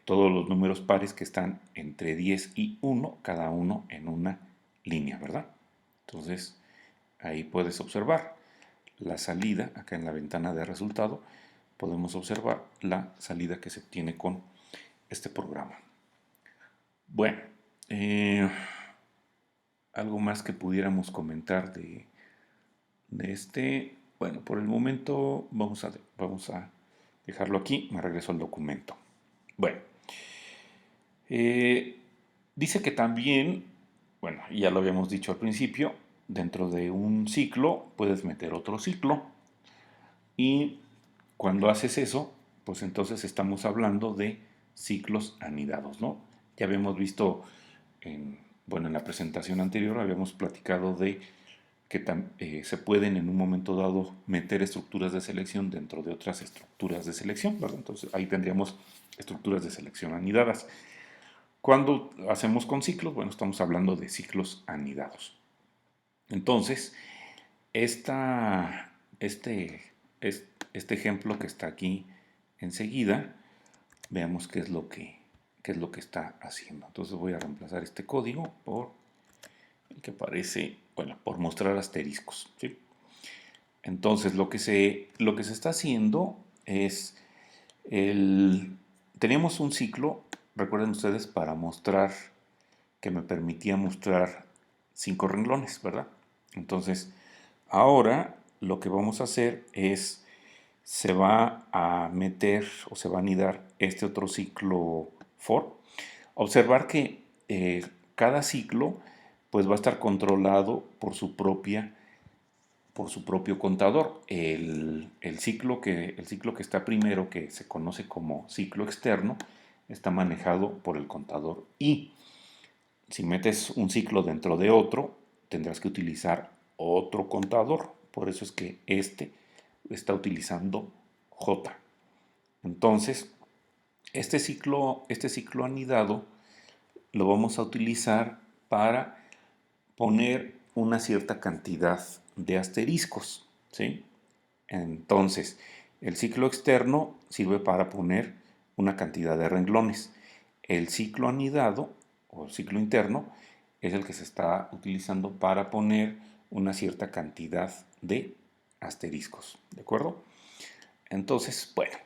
todos los números pares que están entre 10 y 1, cada uno en una línea, ¿verdad? Entonces, ahí puedes observar la salida, acá en la ventana de resultado, podemos observar la salida que se obtiene con este programa. Bueno, algo más que pudiéramos comentar de este. Bueno, por el momento vamos a dejarlo aquí. Me regreso al documento. Bueno, eh, dice que también, bueno, ya lo habíamos dicho al principio, dentro de un ciclo puedes meter otro ciclo y cuando haces eso, pues entonces estamos hablando de ciclos anidados, ¿no? Ya habíamos visto, bueno, en la presentación anterior habíamos platicado de que se pueden en un momento dado meter estructuras de selección dentro de otras estructuras de selección, ¿verdad? Entonces ahí tendríamos estructuras de selección anidadas. Cuando hacemos con ciclos, bueno, estamos hablando de ciclos anidados. Entonces, esta, este, este ejemplo que está aquí enseguida, veamos qué es lo que está haciendo. Entonces voy a reemplazar este código por el que aparece, bueno, por mostrar asteriscos, ¿sí? Entonces lo que se está haciendo es, teníamos un ciclo, recuerden ustedes, para mostrar, que me permitía mostrar 5 renglones, ¿verdad? Entonces, ahora lo que vamos a hacer es, se va a meter o se va a anidar este otro ciclo for. Observar que cada ciclo pues va a estar controlado por su propio contador. El ciclo que está primero, que se conoce como ciclo externo, está manejado por el contador I. Si metes un ciclo dentro de otro, tendrás que utilizar otro contador. Por eso es que este está utilizando J. Entonces, este ciclo anidado lo vamos a utilizar para poner una cierta cantidad de asteriscos, ¿sí? Entonces, el ciclo externo sirve para poner una cantidad de renglones. El ciclo anidado o el ciclo interno es el que se está utilizando para poner una cierta cantidad de asteriscos, ¿de acuerdo? Entonces, bueno,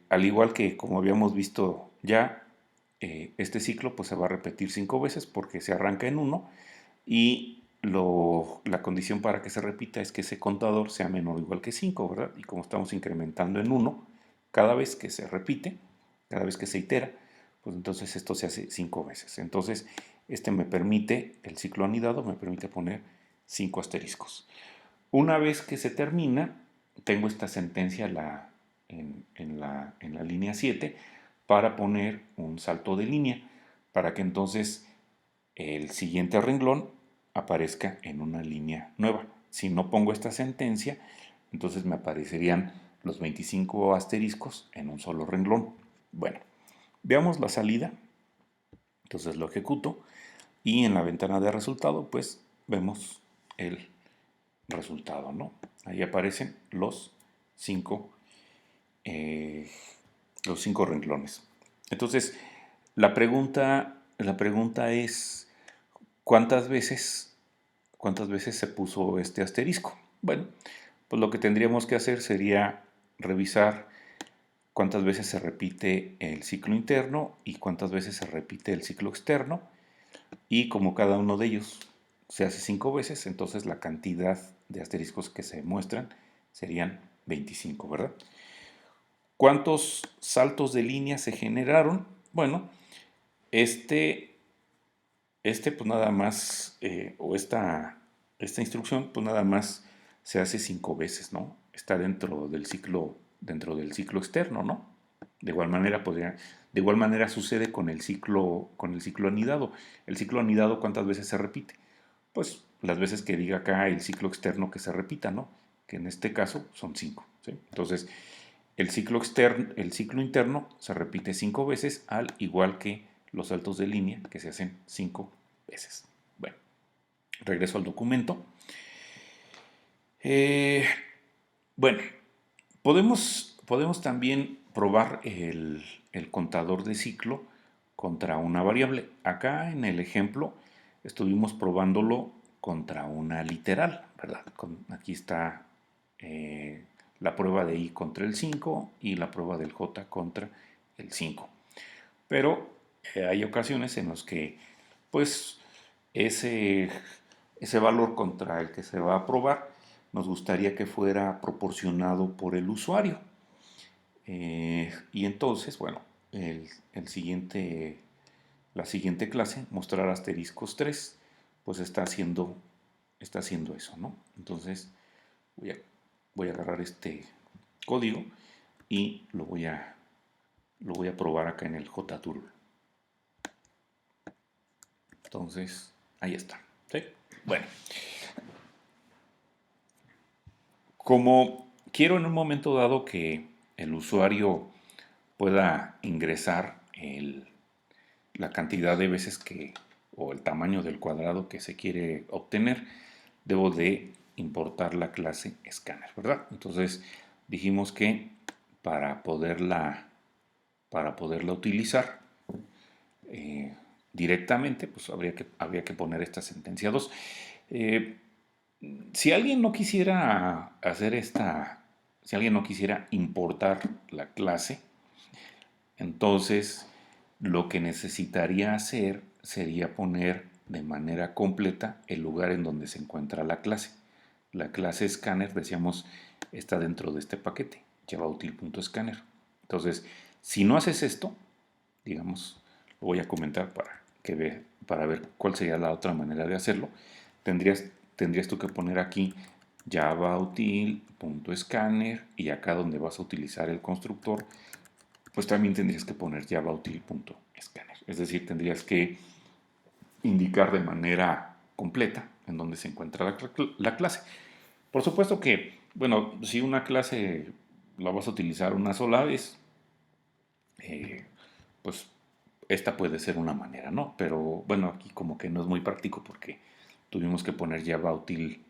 al igual que como habíamos visto ya, este ciclo pues se va a repetir 5 veces porque se arranca en 1 y la condición para que se repita es que ese contador sea menor o igual que 5, ¿verdad? Y como estamos incrementando en 1, cada vez que se repite, cada vez que se itera, pues entonces esto se hace 5 veces. Entonces, el ciclo anidado me permite poner 5 asteriscos. Una vez que se termina, tengo esta sentencia en la línea 7 para poner un salto de línea, para que entonces el siguiente renglón aparezca en una línea nueva. Si no pongo esta sentencia, entonces me aparecerían los 25 asteriscos en un solo renglón. Bueno, veamos la salida. Entonces lo ejecuto y en la ventana de resultado pues vemos el resultado, ¿no? Ahí aparecen cinco, eh, los 5 renglones. Entonces, la pregunta es, ¿cuántas veces se puso este asterisco? Bueno, pues lo que tendríamos que hacer sería revisar cuántas veces se repite el ciclo interno y cuántas veces se repite el ciclo externo. Y como cada uno de ellos se hace 5 veces, entonces la cantidad de asteriscos que se muestran serían 25, ¿verdad? ¿Cuántos saltos de línea se generaron? Bueno, este, pues nada más, esta instrucción, pues nada más se hace 5 veces, ¿no? Está dentro del ciclo externo, ¿no? De igual manera sucede con el ciclo anidado. El ciclo anidado, ¿cuántas veces se repite? Pues las veces que diga acá el ciclo externo que se repita, ¿no? Que en este caso son 5, ¿sí? Entonces, el ciclo interno se repite 5 veces, al igual que los saltos de línea, que se hacen 5 veces. Bueno, regreso al documento. Bueno, podemos también probar el contador de ciclo contra una variable. Acá en el ejemplo estuvimos probándolo contra una literal, ¿verdad? Aquí está la prueba de i contra el 5 y la prueba del j contra el 5. Pero hay ocasiones en las que pues ese, ese valor contra el que se va a probar nos gustaría que fuera proporcionado por el usuario. Y entonces, bueno, el siguiente, la siguiente clase, mostrar asteriscos 3 pues está haciendo eso, ¿no? Entonces voy a, voy a agarrar este código y lo voy a probar acá en el JTool. Entonces, ahí está. ¿Sí? Bueno, como quiero en un momento dado que el usuario pueda ingresar la cantidad de veces que, o el tamaño del cuadrado que se quiere obtener, debo de importar la clase Scanner, ¿verdad? Entonces dijimos que para poderla, para poderla utilizar eh, directamente, pues habría que poner esta sentencia 2. Eh, si alguien no quisiera hacer si alguien no quisiera importar la clase, entonces lo que necesitaría hacer sería poner de manera completa el lugar en donde se encuentra la clase. La clase Scanner, decíamos, está dentro de este paquete, javautil.scanner. Entonces, si no haces esto, digamos, lo voy a comentar para ver cuál sería la otra manera de hacerlo. Tendrías tú que poner aquí javautil.scanner y acá donde vas a utilizar el constructor, pues también tendrías que poner javautil.scanner. Es decir, tendrías que indicar de manera completa en dónde se encuentra la clase. Por supuesto que, bueno, si una clase la vas a utilizar una sola vez, pues esta puede ser una manera, ¿no? Pero bueno, aquí como que no es muy práctico porque tuvimos que poner javautil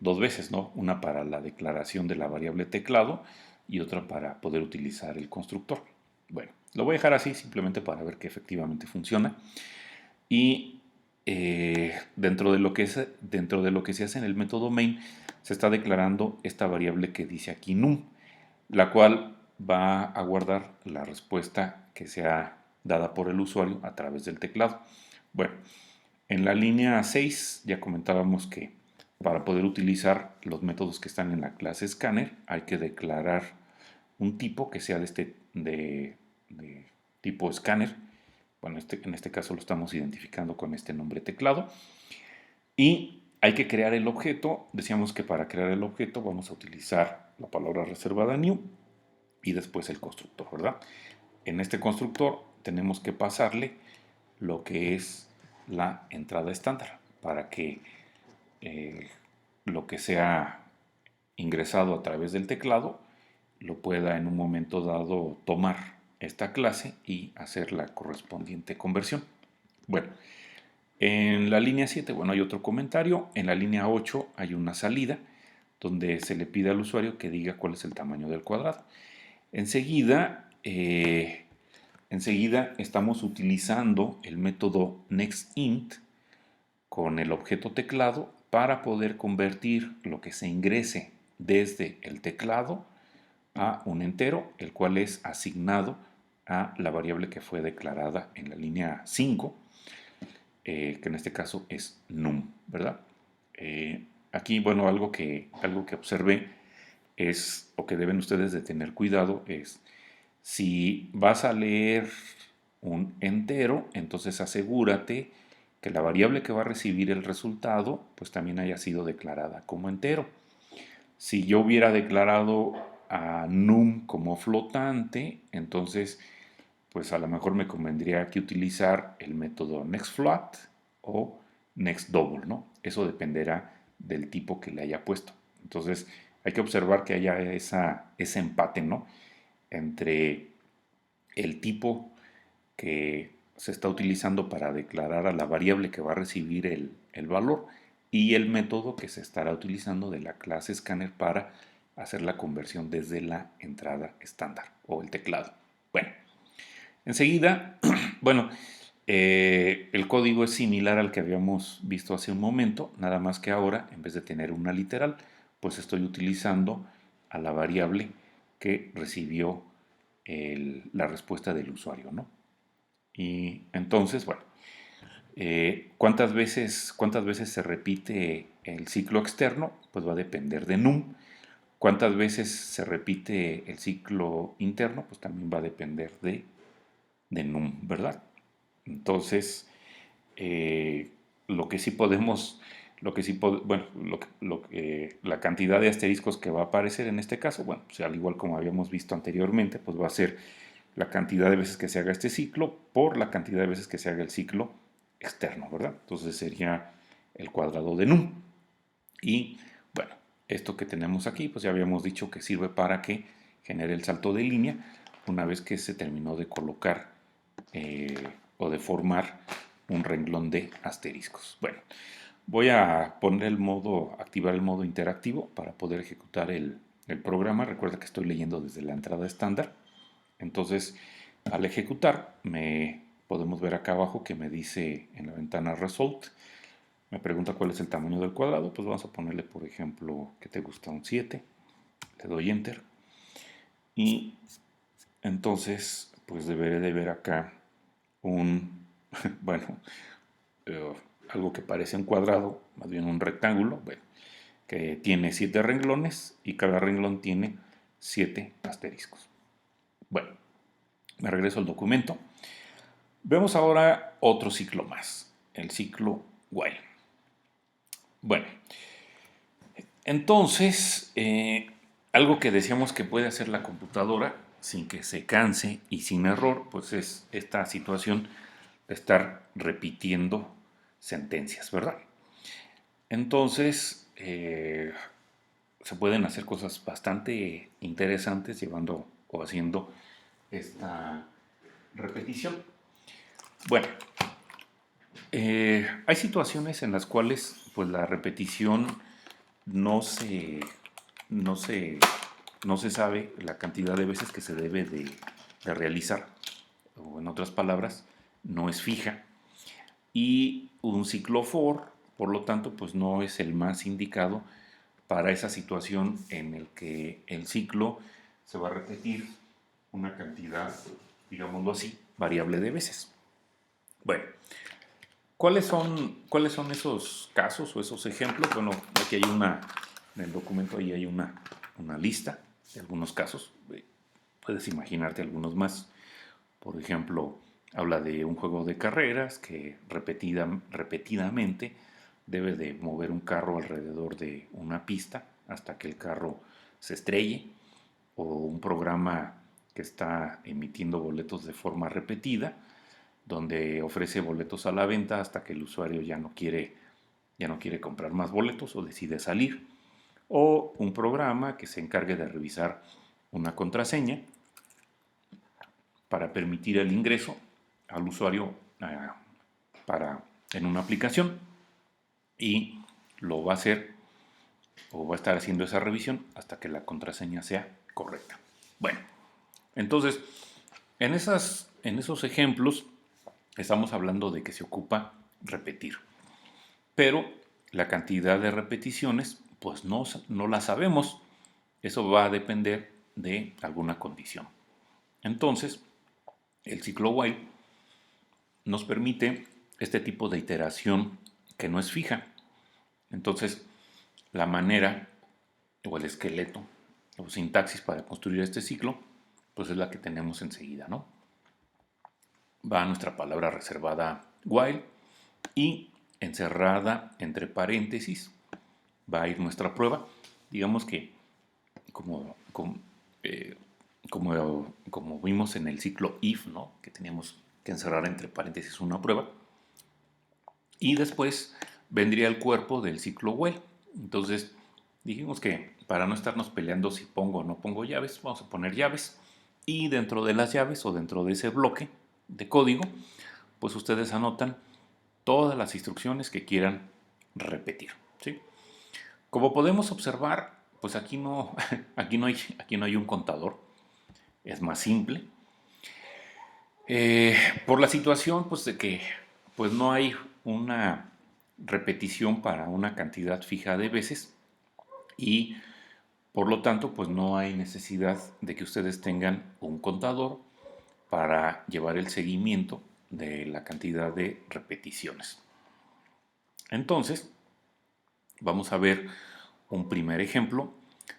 dos veces, ¿no? Una para la declaración de la variable teclado y otra para poder utilizar el constructor. Bueno, lo voy a dejar así simplemente para ver que efectivamente funciona. Y dentro de lo que se hace en el método main, se está declarando esta variable que dice aquí num, la cual va a guardar la respuesta que sea dada por el usuario a través del teclado. Bueno, en la línea 6 ya comentábamos que para poder utilizar los métodos que están en la clase scanner hay que declarar un tipo que sea de tipo scanner. Bueno, en este caso lo estamos identificando con este nombre teclado. Y hay que crear el objeto. Decíamos que para crear el objeto vamos a utilizar la palabra reservada new y después el constructor, ¿verdad? En este constructor tenemos que pasarle lo que es la entrada estándar para que eh, lo que sea ingresado a través del teclado lo pueda en un momento dado tomar esta clase y hacer la correspondiente conversión. Bueno, en la línea 7, bueno, hay otro comentario. En la línea 8 hay una salida donde se le pide al usuario que diga cuál es el tamaño del cuadrado. Enseguida, enseguida estamos utilizando el método nextInt con el objeto teclado para poder convertir lo que se ingrese desde el teclado a un entero, el cual es asignado a la variable que fue declarada en la línea 5, que en este caso es num, ¿verdad? Aquí, bueno, algo que observé es, o que deben ustedes de tener cuidado, es si vas a leer un entero, entonces asegúrate que la variable que va a recibir el resultado, pues también haya sido declarada como entero. Si yo hubiera declarado a num como flotante, entonces pues a lo mejor me convendría que utilizar el método nextFloat o nextDouble, ¿no? Eso dependerá del tipo que le haya puesto. Entonces hay que observar que haya ese empate, ¿no? Entre el tipo que se está utilizando para declarar a la variable que va a recibir el valor y el método que se estará utilizando de la clase scanner para hacer la conversión desde la entrada estándar o el teclado. Bueno, enseguida, bueno, el código es similar al que habíamos visto hace un momento, nada más que ahora, en vez de tener una literal, pues estoy utilizando a la variable que recibió la respuesta del usuario, ¿no? Y entonces, bueno, ¿cuántas veces se repite el ciclo externo? Pues va a depender de num. ¿Cuántas veces se repite el ciclo interno? Pues también va a depender de num, ¿verdad? Entonces, eh, lo que sí podemos, bueno, la cantidad de asteriscos que va a aparecer en este caso, bueno, pues al igual como habíamos visto anteriormente, pues va a ser la cantidad de veces que se haga este ciclo por la cantidad de veces que se haga el ciclo externo, ¿verdad? Entonces sería el cuadrado de num. Y bueno, esto que tenemos aquí, pues ya habíamos dicho que sirve para que genere el salto de línea una vez que se terminó de colocar o de formar un renglón de asteriscos. Bueno, voy a poner activar el modo interactivo para poder ejecutar el programa. Recuerda que estoy leyendo desde la entrada estándar. Entonces, al ejecutar, podemos ver acá abajo que me dice en la ventana Result, me pregunta cuál es el tamaño del cuadrado. Pues vamos a ponerle, por ejemplo, que te gusta un 7. Le doy Enter. Y entonces, pues deberé de ver acá bueno, eh, algo que parece un cuadrado, más bien un rectángulo, bueno, que tiene 7 renglones y cada renglón tiene 7 asteriscos. Bueno, me regreso al documento. Vemos ahora otro ciclo más, el ciclo while. Bueno, entonces, algo que decíamos que puede hacer la computadora sin que se canse y sin error, pues es esta situación de estar repitiendo sentencias, ¿verdad? Entonces, se pueden hacer cosas bastante interesantes llevando o haciendo esta repetición. Bueno, hay situaciones en las cuales pues la repetición no se, no se, no se sabe la cantidad de veces que se debe de realizar, o en otras palabras, no es fija. Y un ciclo for, por lo tanto, pues no es el más indicado para esa situación en el que el ciclo se va a repetir una cantidad, digámoslo así, variable de veces. Bueno, cuáles son esos casos o esos ejemplos? Bueno, aquí hay en el documento ahí hay una lista de algunos casos. Puedes imaginarte algunos más. Por ejemplo, habla de un juego de carreras que repetidamente debe de mover un carro alrededor de una pista hasta que el carro se estrelle, o un programa que está emitiendo boletos de forma repetida, donde ofrece boletos a la venta hasta que el usuario ya no quiere comprar más boletos o decide salir, o un programa que se encargue de revisar una contraseña para permitir el ingreso al usuario en una aplicación, y lo va a hacer o va a estar haciendo esa revisión hasta que la contraseña sea correcta. Bueno, entonces, en esos ejemplos estamos hablando de que se ocupa repetir, pero la cantidad de repeticiones pues no la sabemos. Eso va a depender de alguna condición. Entonces, el ciclo while nos permite este tipo de iteración que no es fija. Entonces, la manera o el esqueleto o sintaxis para construir este ciclo, pues es la que tenemos enseguida, ¿no? Va nuestra palabra reservada while y encerrada entre paréntesis va a ir nuestra prueba. Digamos que como, como, eh, como vimos en el ciclo if, ¿no? Que teníamos que encerrar entre paréntesis una prueba. Y después vendría el cuerpo del ciclo while. Entonces dijimos que para no estarnos peleando si pongo o no pongo llaves, vamos a poner llaves. Y dentro de las llaves o dentro de ese bloque de código, pues ustedes anotan todas las instrucciones que quieran repetir, ¿sí? Como podemos observar, pues aquí no hay un contador, es más simple. Por la situación, pues de que pues no hay una repetición para una cantidad fija de veces, y Por lo tanto, pues no hay necesidad de que ustedes tengan un contador para llevar el seguimiento de la cantidad de repeticiones. Entonces, vamos a ver un primer ejemplo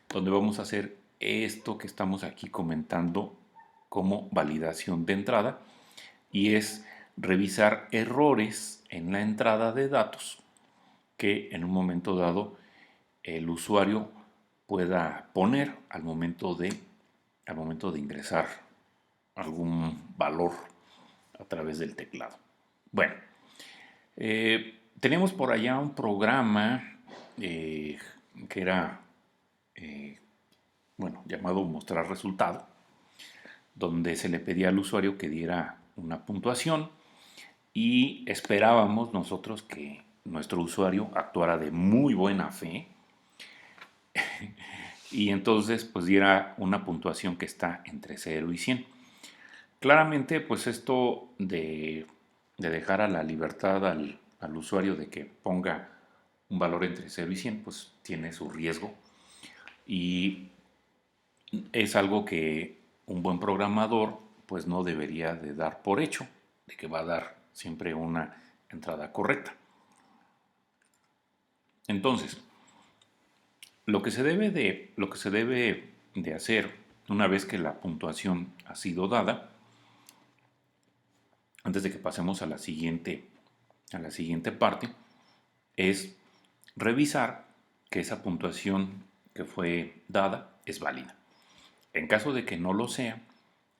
donde vamos a hacer esto que estamos aquí comentando como validación de entrada, y es revisar errores en la entrada de datos que en un momento dado el usuario pueda poner al momento de ingresar algún valor a través del teclado. Bueno, tenemos por allá un programa que era, bueno, llamado mostrar resultado, donde se le pedía al usuario que diera una puntuación y esperábamos nosotros que nuestro usuario actuara de muy buena fe y entonces pues diera una puntuación que está entre 0 y 100. Claramente pues esto de dejar a la libertad al usuario de que ponga un valor entre 0 y 100 pues tiene su riesgo, y es algo que un buen programador pues no debería de dar por hecho, de que va a dar siempre una entrada correcta. Entonces, lo que se debe de hacer una vez que la puntuación ha sido dada, antes de que pasemos a la siguiente parte, es revisar que esa puntuación que fue dada es válida. En caso de que no lo sea,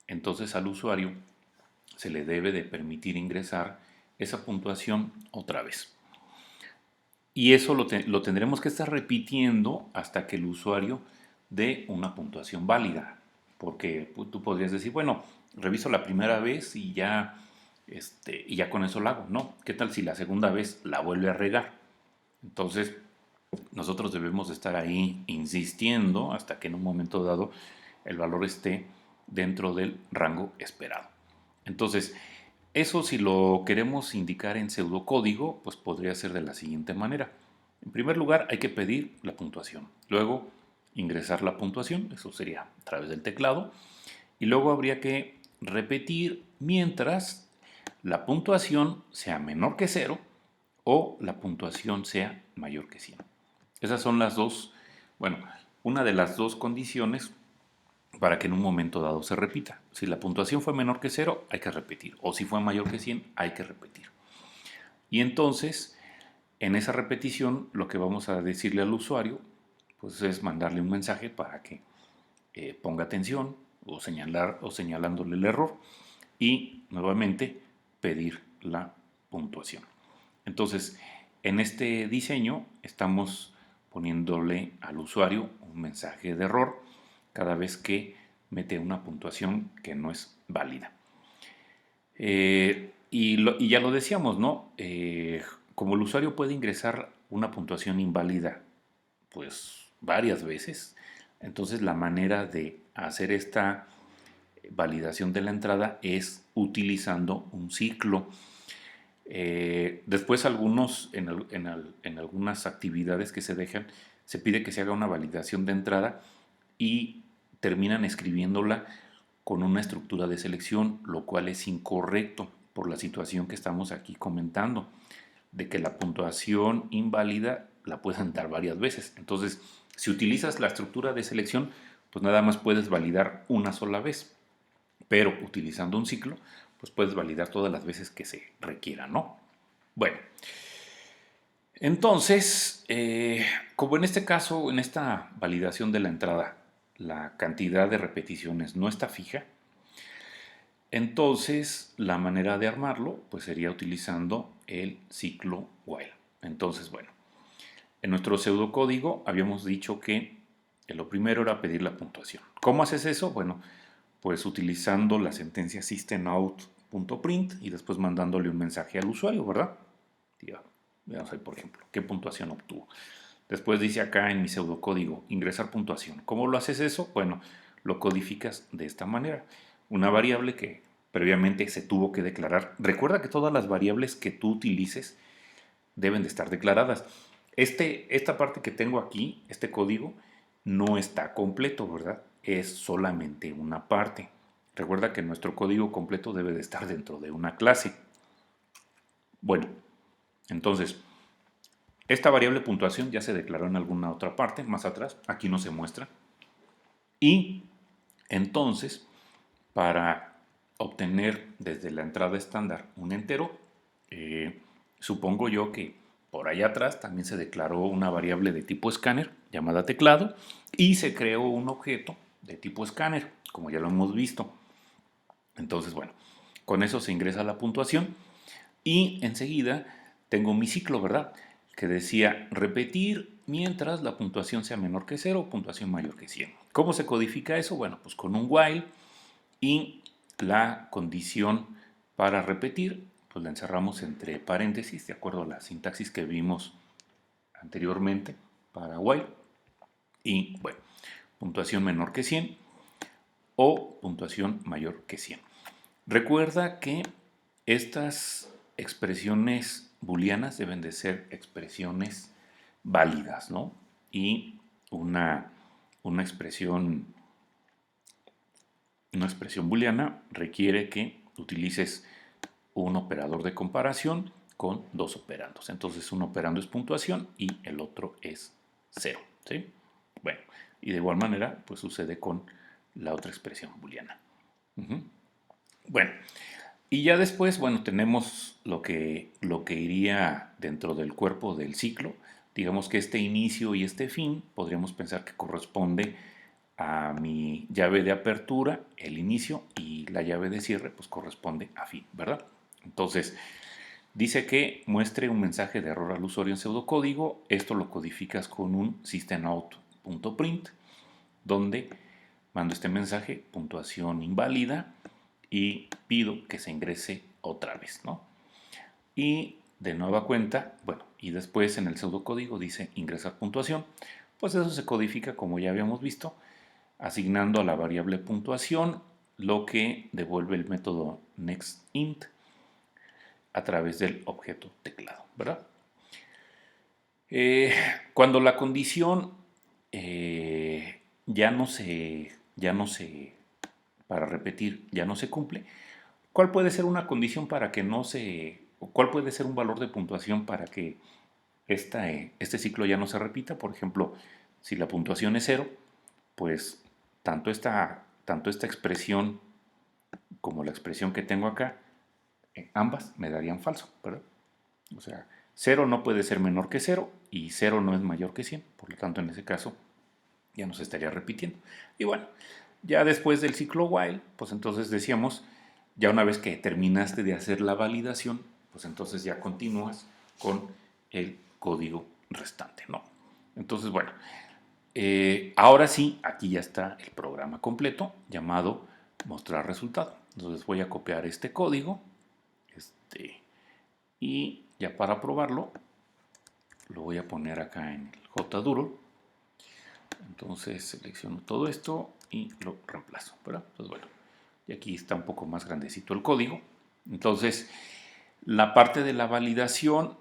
entonces al usuario se le debe de permitir ingresar esa puntuación otra vez. Y eso lo tendremos que estar repitiendo hasta que el usuario dé una puntuación válida. Porque tú podrías decir, bueno, reviso la primera vez y ya con eso lo hago. No, ¿qué tal si la segunda vez la vuelve a regar? Entonces, nosotros debemos estar ahí insistiendo hasta que en un momento dado el valor esté dentro del rango esperado. Entonces, eso si lo queremos indicar en pseudocódigo, pues podría ser de la siguiente manera. En primer lugar, hay que pedir la puntuación. Luego, ingresar la puntuación, eso sería a través del teclado. Y luego habría que repetir mientras la puntuación sea menor que 0 o la puntuación sea mayor que 100. Esas son las dos, bueno, una de las dos condiciones para que en un momento dado se repita. Si la puntuación fue menor que 0, hay que repetir. O si fue mayor que 100, hay que repetir. Y entonces, en esa repetición, lo que vamos a decirle al usuario, pues es mandarle un mensaje para que ponga atención o señalándole el error, y nuevamente pedir la puntuación. Entonces, en este diseño estamos poniéndole al usuario un mensaje de error cada vez que mete una puntuación que no es válida. Y ya lo decíamos, ¿no? Como el usuario puede ingresar una puntuación inválida, pues varias veces, entonces la manera de hacer esta validación de la entrada es utilizando un ciclo. Después en algunas actividades que se dejan, se pide que se haga una validación de entrada y terminan escribiéndola con una estructura de selección, lo cual es incorrecto por la situación que estamos aquí comentando, de que la puntuación inválida la pueden dar varias veces. Entonces, si utilizas la estructura de selección, pues nada más puedes validar una sola vez, pero utilizando un ciclo, pues puedes validar todas las veces que se requiera, ¿no? Bueno, entonces, como en este caso, en esta validación de la entrada, la cantidad de repeticiones no está fija, entonces la manera de armarlo pues sería utilizando el ciclo while. Entonces, bueno, en nuestro pseudocódigo habíamos dicho que lo primero era pedir la puntuación. ¿Cómo haces eso? Bueno, pues utilizando la sentencia systemout.print y después mandándole un mensaje al usuario, ¿verdad? Veamos ahí, por ejemplo, qué puntuación obtuvo. Después dice acá en mi pseudocódigo, ingresar puntuación. ¿Cómo lo haces eso? Bueno, lo codificas de esta manera. Una variable que previamente se tuvo que declarar. Recuerda que todas las variables que tú utilices deben de estar declaradas. Esta parte que tengo aquí, este código, no está completo, ¿verdad? Es solamente una parte. Recuerda que nuestro código completo debe de estar dentro de una clase. Bueno, entonces, esta variable puntuación ya se declaró en alguna otra parte, más atrás, aquí no se muestra. Y entonces, para obtener desde la entrada estándar un entero, supongo yo que por allá atrás también se declaró una variable de tipo escáner llamada teclado y se creó un objeto de tipo escáner, como ya lo hemos visto. Entonces, bueno, con eso se ingresa la puntuación y enseguida tengo mi ciclo, ¿verdad? Que decía repetir mientras la puntuación sea menor que 0 o puntuación mayor que 100. ¿Cómo se codifica eso? Bueno, pues con un while y la condición para repetir, pues la encerramos entre paréntesis, de acuerdo a la sintaxis que vimos anteriormente para while. Y bueno, puntuación menor que 100 o puntuación mayor que 100. Recuerda que estas expresiones booleanas deben de ser expresiones válidas, ¿no? Y una expresión booleana requiere que utilices un operador de comparación con dos operandos. Entonces un operando es puntuación y el otro es 0, ¿sí? Bueno, y de igual manera pues sucede con la otra expresión booleana. Bueno, y ya después, bueno, tenemos lo que iría dentro del cuerpo del ciclo. Digamos que este inicio y este fin podríamos pensar que corresponde a mi llave de apertura, el inicio, y la llave de cierre pues corresponde a fin, ¿verdad? Entonces, dice que muestre un mensaje de error al usuario en pseudocódigo. Esto lo codificas con un systemout.print, donde mando este mensaje, puntuación inválida, y pido que se ingrese otra vez, ¿no? Y de nueva cuenta, bueno, y después en el pseudocódigo dice ingresar puntuación, pues eso se codifica como ya habíamos visto, asignando a la variable puntuación lo que devuelve el método nextInt a través del objeto teclado, ¿verdad? Cuando la condición para repetir, ya no se cumple, ¿cuál puede ser una condición para que no se, o cuál puede ser un valor de puntuación para que este ciclo ya no se repita? Por ejemplo, si la puntuación es 0, pues tanto esta expresión como la expresión que tengo acá, ambas me darían falso, ¿verdad? O sea, 0 no puede ser menor que 0 y 0 no es mayor que 100, por lo tanto en ese caso ya no se estaría repitiendo. Y bueno, ya después del ciclo while, pues entonces decíamos, ya una vez que terminaste de hacer la validación, pues entonces ya continúas con el código restante, ¿no? Entonces, bueno, ahora sí, aquí ya está el programa completo llamado mostrar resultado. Entonces voy a copiar este código y ya para probarlo lo voy a poner acá en el JDoodle. Entonces selecciono todo esto y lo reemplazo, ¿verdad? Pues bueno, y aquí está un poco más grandecito el código. Entonces, la parte de la validación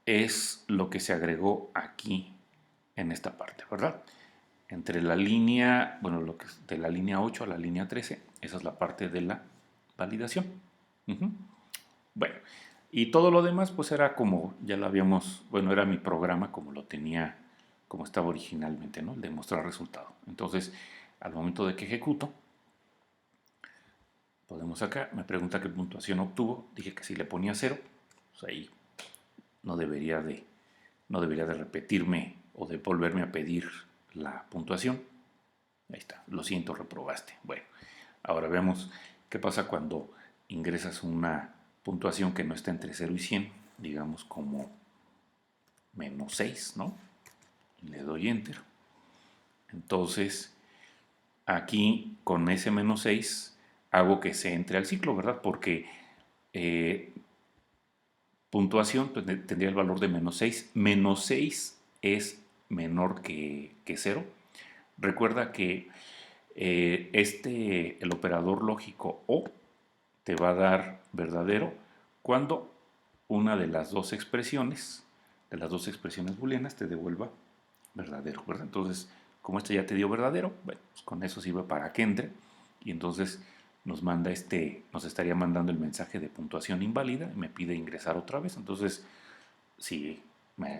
es lo que se agregó aquí en esta parte, ¿verdad? Entre la línea, bueno, lo que es de la línea 8 a la línea 13, esa es la parte de la validación. Bueno, y todo lo demás pues era como, ya lo habíamos, bueno, era mi programa como lo tenía, como estaba originalmente, ¿no? El de mostrar resultado. Entonces, al momento de que ejecuto, podemos acá, me pregunta qué puntuación obtuvo, dije que si le ponía 0, pues ahí no debería de, no debería de repetirme o de volverme a pedir la puntuación. Ahí está, lo siento, reprobaste. Bueno, ahora veamos qué pasa cuando ingresas una puntuación que no está entre 0 y 100, digamos como -6, ¿no? Le doy Enter. Entonces, aquí con ese -6 hago que se entre al ciclo, ¿verdad? Porque puntuación pues, tendría el valor de -6. -6 es menor que 0. Recuerda que el operador lógico O te va a dar verdadero cuando una de las dos expresiones booleanas te devuelva verdadero, ¿verdad? Entonces, Como este ya te dio verdadero, bueno, pues con eso sirve para que entre y entonces nos estaría mandando el mensaje de puntuación inválida y me pide ingresar otra vez. Entonces, si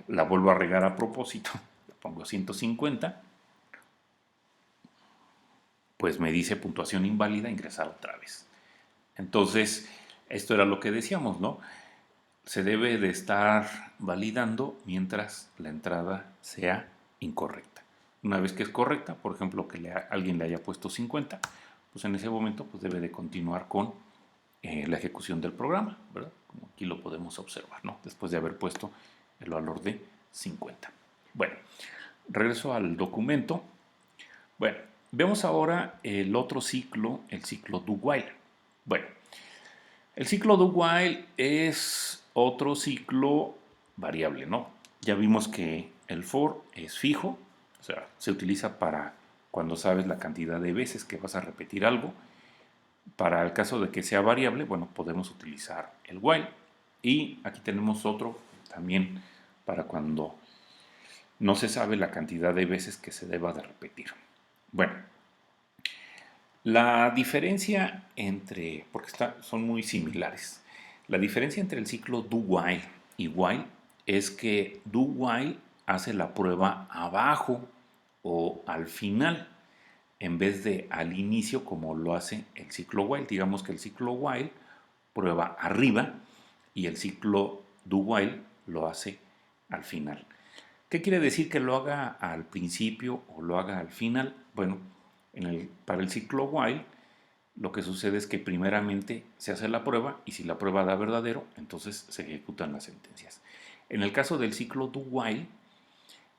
la vuelvo a regar a propósito, le pongo 150, pues me dice puntuación inválida, ingresar otra vez. Entonces, esto era lo que decíamos, ¿no? Se debe de estar validando mientras la entrada sea incorrecta. Una vez que es correcta, por ejemplo, que alguien le haya puesto 50, pues en ese momento pues debe de continuar con la ejecución del programa, ¿verdad? Como aquí lo podemos observar, ¿no? Después de haber puesto el valor de 50. Bueno, regreso al documento. Bueno, vemos ahora el otro ciclo, el ciclo do while. Bueno, el ciclo do while es otro ciclo variable, ¿no? Ya vimos que el for es fijo, o sea, se utiliza para cuando sabes la cantidad de veces que vas a repetir algo. Para el caso de que sea variable, bueno, podemos utilizar el while. Y aquí tenemos otro también para cuando no se sabe la cantidad de veces que se deba de repetir. Bueno, la diferencia entre, porque son muy similares, la diferencia entre el ciclo do while y while es que do while hace la prueba abajo o al final en vez de al inicio como lo hace el ciclo while. Digamos que el ciclo while prueba arriba y el ciclo do while lo hace al final. ¿Qué quiere decir que lo haga al principio o lo haga al final? Bueno, para el ciclo while lo que sucede es que primeramente se hace la prueba y si la prueba da verdadero, entonces se ejecutan las sentencias. En el caso del ciclo do while,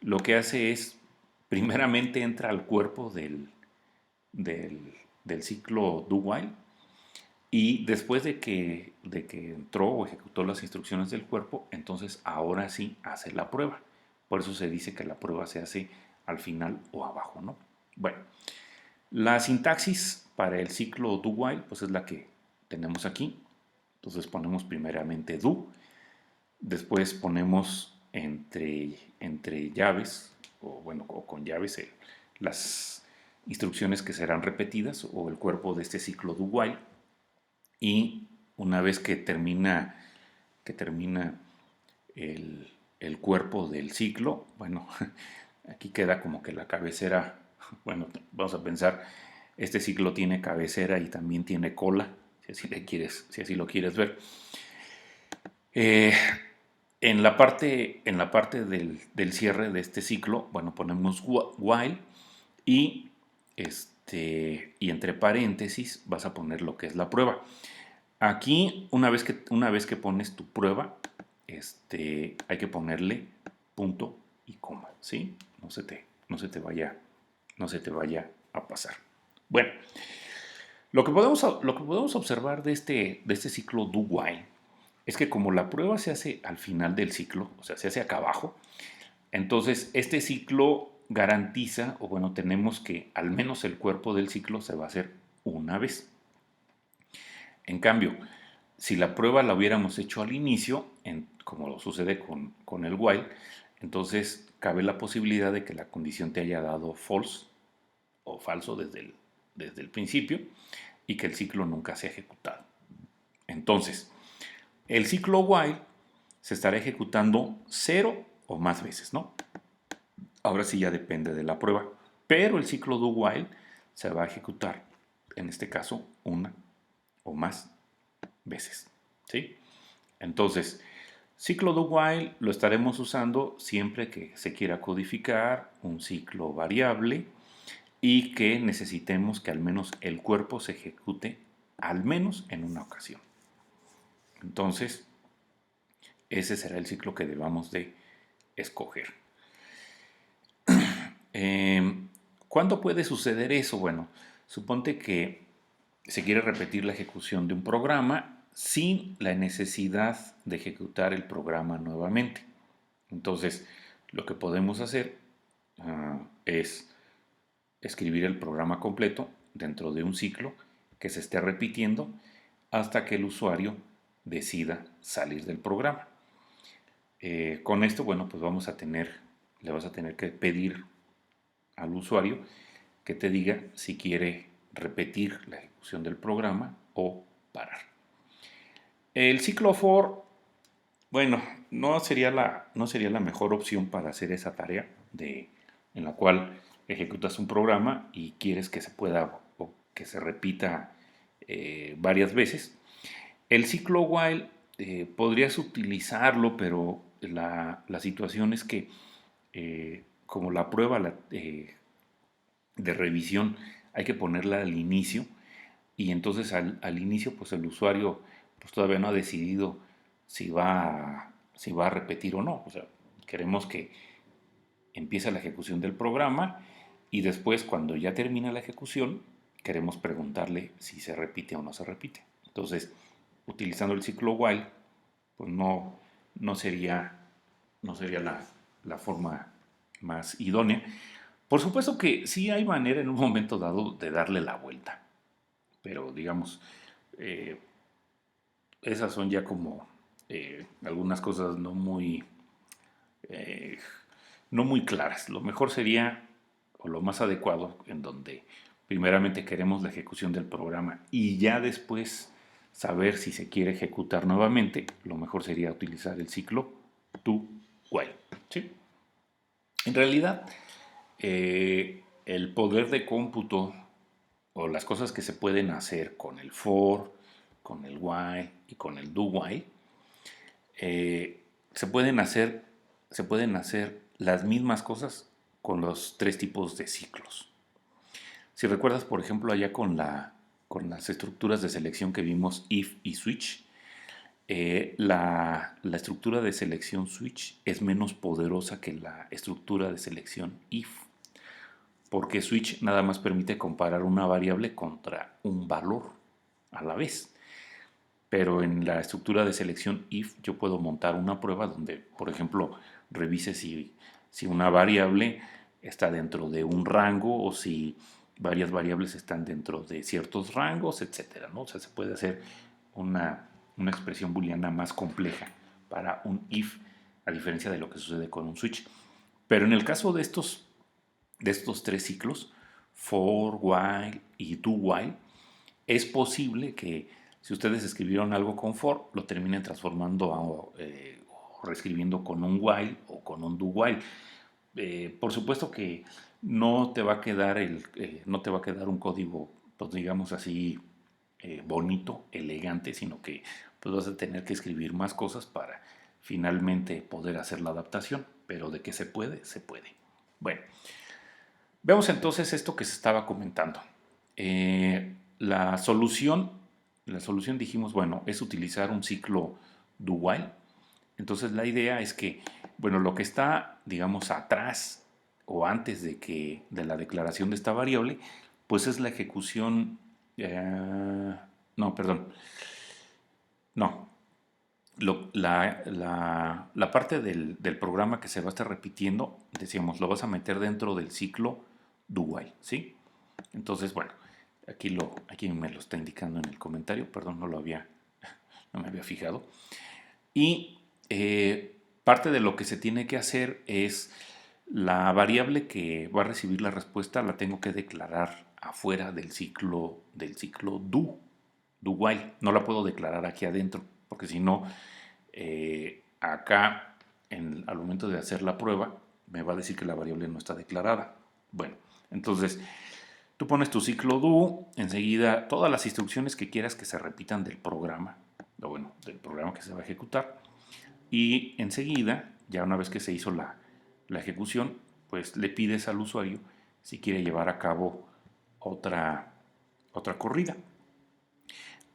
lo que hace es primeramente entra al cuerpo del ciclo do while y después de que entró o ejecutó las instrucciones del cuerpo, entonces ahora sí hace la prueba. Por eso se dice que la prueba se hace al final o abajo, ¿no? Bueno, la sintaxis para el ciclo do while pues es la que tenemos aquí. Entonces ponemos primeramente do, después ponemos entre llaves o bueno, o con llaves las instrucciones que serán repetidas o el cuerpo de este ciclo do while y una vez que termina el cuerpo del ciclo, bueno, aquí queda como que la cabecera, bueno, vamos a pensar, este ciclo tiene cabecera y también tiene cola, si así lo quieres ver. Eh, en la parte del cierre de este ciclo, bueno, ponemos while y, y entre paréntesis vas a poner lo que es la prueba. Aquí, una vez que pones tu prueba, hay que ponerle punto y coma, ¿sí? No se te vaya a pasar. Bueno, lo que podemos observar de este ciclo do while es que como la prueba se hace al final del ciclo, o sea, se hace acá abajo, entonces este ciclo garantiza, o bueno, tenemos que al menos el cuerpo del ciclo se va a hacer una vez. En cambio, si la prueba la hubiéramos hecho al inicio, como sucede con el while, entonces cabe la posibilidad de que la condición te haya dado false o falso desde el principio y que el ciclo nunca se ha ejecutado. Entonces, el ciclo while se estará ejecutando 0 o más veces, ¿no? Ahora sí ya depende de la prueba, pero el ciclo do while se va a ejecutar, en este caso, una o más veces, ¿sí? Entonces, ciclo do while lo estaremos usando siempre que se quiera codificar un ciclo variable y que necesitemos que al menos el cuerpo se ejecute al menos en una ocasión. Entonces, ese será el ciclo que debamos de escoger. ¿Cuándo puede suceder eso? Bueno, suponte que se quiere repetir la ejecución de un programa sin la necesidad de ejecutar el programa nuevamente. Entonces, lo que podemos hacer es escribir el programa completo dentro de un ciclo que se esté repitiendo hasta que el usuario decida salir del programa. Con esto, bueno, pues le vas a tener que pedir al usuario que te diga si quiere repetir la ejecución del programa o parar. El ciclo for, bueno, no sería la mejor opción para hacer esa tarea en la cual ejecutas un programa y quieres que se pueda o que se repita varias veces. El ciclo while podrías utilizarlo, pero la situación es que como la prueba de revisión hay que ponerla al inicio, y entonces al inicio pues el usuario pues todavía no ha decidido si va a repetir o no. O sea, queremos que empiece la ejecución del programa y después, cuando ya termina la ejecución, queremos preguntarle si se repite o no se repite. Entonces, utilizando el ciclo while, pues no sería, no sería la forma más idónea. Por supuesto que sí hay manera en un momento dado de darle la vuelta, pero digamos, eh, esas son ya como algunas cosas eh, no muy claras. Lo mejor sería, o lo más adecuado, en donde primeramente queremos la ejecución del programa y ya después saber si se quiere ejecutar nuevamente, lo mejor sería utilizar el ciclo do while. ¿Sí? En realidad, el poder de cómputo o las cosas que se pueden hacer con el for, con el while y con el do while, eh, se pueden hacer, se pueden hacer las mismas cosas con los tres tipos de ciclos. Si recuerdas, por ejemplo, allá con las estructuras de selección que vimos if y switch, la estructura de selección switch es menos poderosa que la estructura de selección if, porque switch nada más permite comparar una variable contra un valor a la vez. Pero en la estructura de selección if yo puedo montar una prueba donde, por ejemplo, revise si una variable está dentro de un rango o si varias variables están dentro de ciertos rangos, etcétera, ¿no? O sea, se puede hacer una expresión booleana más compleja para un if, a diferencia de lo que sucede con un switch. Pero en el caso de estos tres ciclos, for, while y do while, es posible que si ustedes escribieron algo con for, lo terminen transformando o reescribiendo con un while o con un do while. Por supuesto que no te va a quedar no te va a quedar un código, pues digamos así, bonito, elegante, sino que pues vas a tener que escribir más cosas para finalmente poder hacer la adaptación. Pero de que se puede, se puede. Bueno, veamos entonces esto que se estaba comentando. La solución dijimos, bueno, es utilizar un ciclo do while. Entonces la idea es que, bueno, lo que está, digamos, atrás o antes de la declaración de esta variable, pues es la ejecución, no, perdón, no, la parte del programa que se va a estar repitiendo, decíamos, lo vas a meter dentro del ciclo do while, ¿sí? Entonces, bueno, aquí me lo está indicando en el comentario, perdón, no me había fijado. Y parte de lo que se tiene que hacer es la variable que va a recibir la respuesta la tengo que declarar afuera del ciclo do while. No la puedo declarar aquí adentro, porque si no, acá al momento de hacer la prueba me va a decir que la variable no está declarada. Bueno, entonces tú pones tu ciclo do, enseguida todas las instrucciones que quieras que se repitan del programa, o bueno, del programa que se va a ejecutar, y enseguida, ya una vez que se hizo la ejecución, pues le pides al usuario si quiere llevar a cabo otra corrida.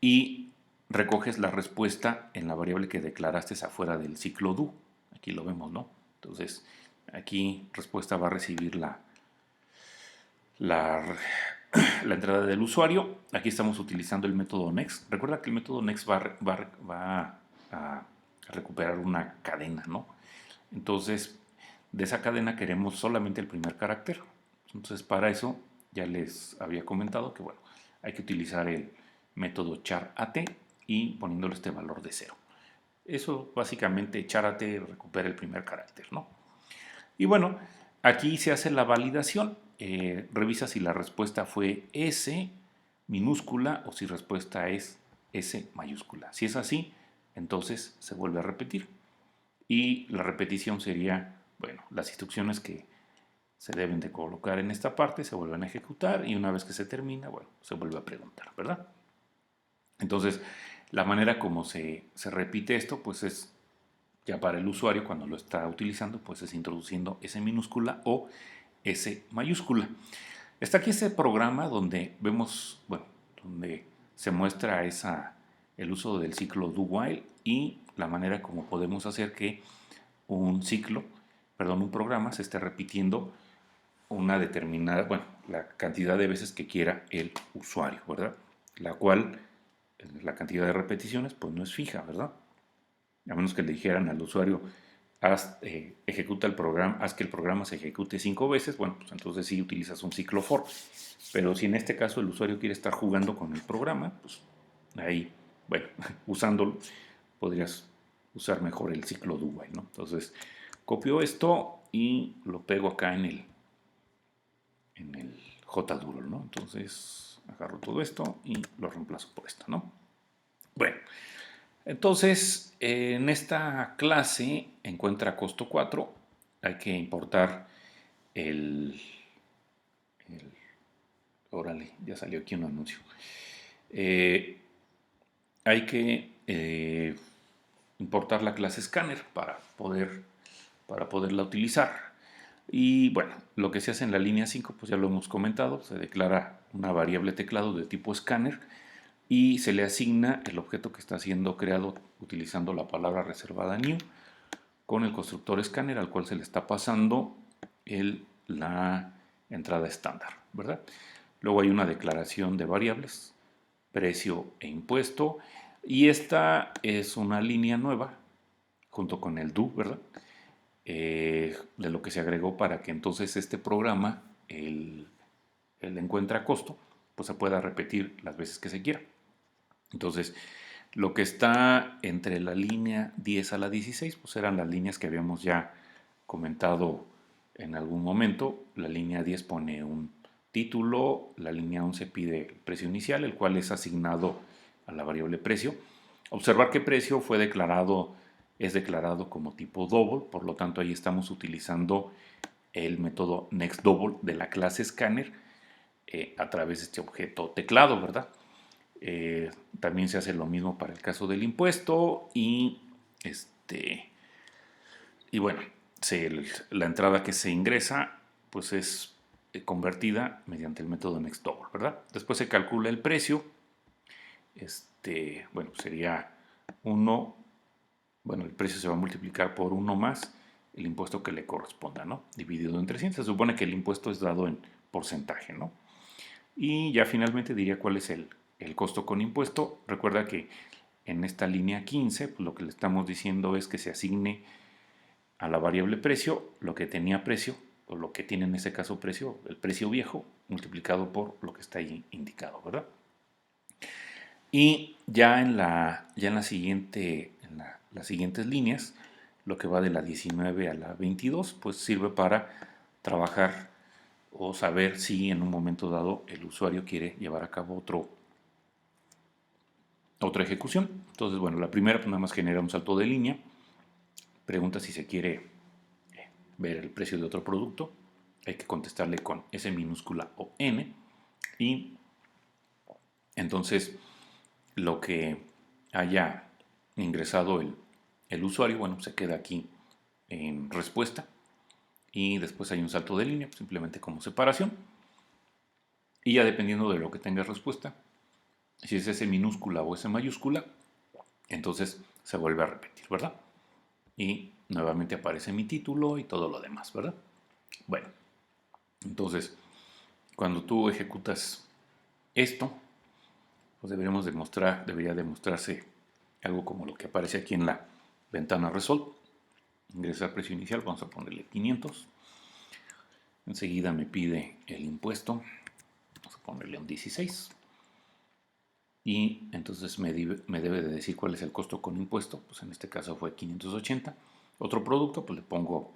Y recoges la respuesta en la variable que declaraste afuera del ciclo do. Aquí lo vemos, ¿no? Entonces, aquí respuesta va a recibir la entrada del usuario. Aquí estamos utilizando el método next. Recuerda que el método next va a recuperar una cadena, ¿no? Entonces, de esa cadena queremos solamente el primer carácter. Entonces, para eso ya les había comentado que, bueno, hay que utilizar el método char_at y poniéndole este valor de 0. Eso básicamente char_at recupera el primer carácter, ¿no? Y bueno, aquí se hace la validación. revisa si la respuesta fue S minúscula o si respuesta es S mayúscula. Si es así, entonces se vuelve a repetir. Y la repetición sería, bueno, las instrucciones que se deben de colocar en esta parte se vuelven a ejecutar y una vez que se termina, bueno, se vuelve a preguntar, ¿verdad? Entonces, la manera como se repite esto, pues es ya para el usuario cuando lo está utilizando, pues es introduciendo S minúscula o S mayúscula. Está aquí ese programa donde vemos, bueno, donde se muestra el uso del ciclo do while y la manera como podemos hacer que un programa se esté repitiendo una determinada, bueno, la cantidad de veces que quiera el usuario, ¿verdad? La cual, la cantidad de repeticiones, pues no es fija, ¿verdad? A menos que le dijeran al usuario, ejecuta el programa, haz que el programa se ejecute 5 veces, bueno, pues entonces sí utilizas un ciclo for. Pero si en este caso el usuario quiere estar jugando con el programa, pues ahí, bueno, usándolo, podrías usar mejor el ciclo do while, ¿no? Entonces, copio esto y lo pego acá en el JDoodle, ¿no? Entonces, agarro todo esto y lo reemplazo por esto, ¿no? Bueno, entonces, en esta clase encuentra costo 4, hay que importar el órale, ya salió aquí un anuncio. Eh, hay que importar la clase Scanner para poderla utilizar. Y bueno, lo que se hace en la línea 5, pues ya lo hemos comentado, se declara una variable teclado de tipo Scanner y se le asigna el objeto que está siendo creado utilizando la palabra reservada new con el constructor Scanner al cual se le está pasando la entrada estándar, ¿verdad? Luego hay una declaración de variables, precio e impuesto, y esta es una línea nueva junto con el do, ¿verdad? De lo que se agregó para que entonces este programa, el encuentra costo, pues se pueda repetir las veces que se quiera. Entonces, lo que está entre la línea 10 a la 16, pues eran las líneas que habíamos ya comentado en algún momento. La línea 10 pone un título, la línea 11 pide el precio inicial, el cual es asignado a la variable precio. Observar que precio es declarado como tipo double, por lo tanto ahí estamos utilizando el método nextDouble de la clase scanner a través de este objeto teclado, ¿verdad? También se hace lo mismo para el caso del impuesto y bueno, la entrada que se ingresa pues es convertida mediante el método nextDouble, ¿verdad? Después se calcula el precio, bueno, sería 1, bueno, el precio se va a multiplicar por 1 más el impuesto que le corresponda, ¿no? Dividido entre 100, se supone que el impuesto es dado en porcentaje, ¿no? Y ya finalmente diría cuál es el costo con impuesto. Recuerda que en esta línea 15, pues lo que le estamos diciendo es que se asigne a la variable precio lo que tenía precio, o lo que tiene en ese caso precio, el precio viejo, multiplicado por lo que está ahí indicado, ¿verdad? Y ya en las siguientes líneas, lo que va de la 19 a la 22, pues sirve para trabajar o saber si en un momento dado el usuario quiere llevar a cabo otra ejecución. Entonces, bueno, la primera pues nada más genera un salto de línea, pregunta si se quiere ver el precio de otro producto, hay que contestarle con S minúscula o N y entonces lo que haya ingresado el usuario, bueno, se queda aquí en respuesta y después hay un salto de línea, simplemente como separación y ya dependiendo de lo que tenga respuesta, si es S minúscula o S mayúscula, entonces se vuelve a repetir, ¿verdad? Y nuevamente aparece mi título y todo lo demás, ¿verdad? Bueno, entonces, cuando tú ejecutas esto, pues debería demostrarse algo como lo que aparece aquí en la ventana Resolve. Ingresar precio inicial, vamos a ponerle 500. Enseguida me pide el impuesto, vamos a ponerle un 16. Y entonces me debe de decir cuál es el costo con impuesto, pues en este caso fue 580. Otro producto, pues le pongo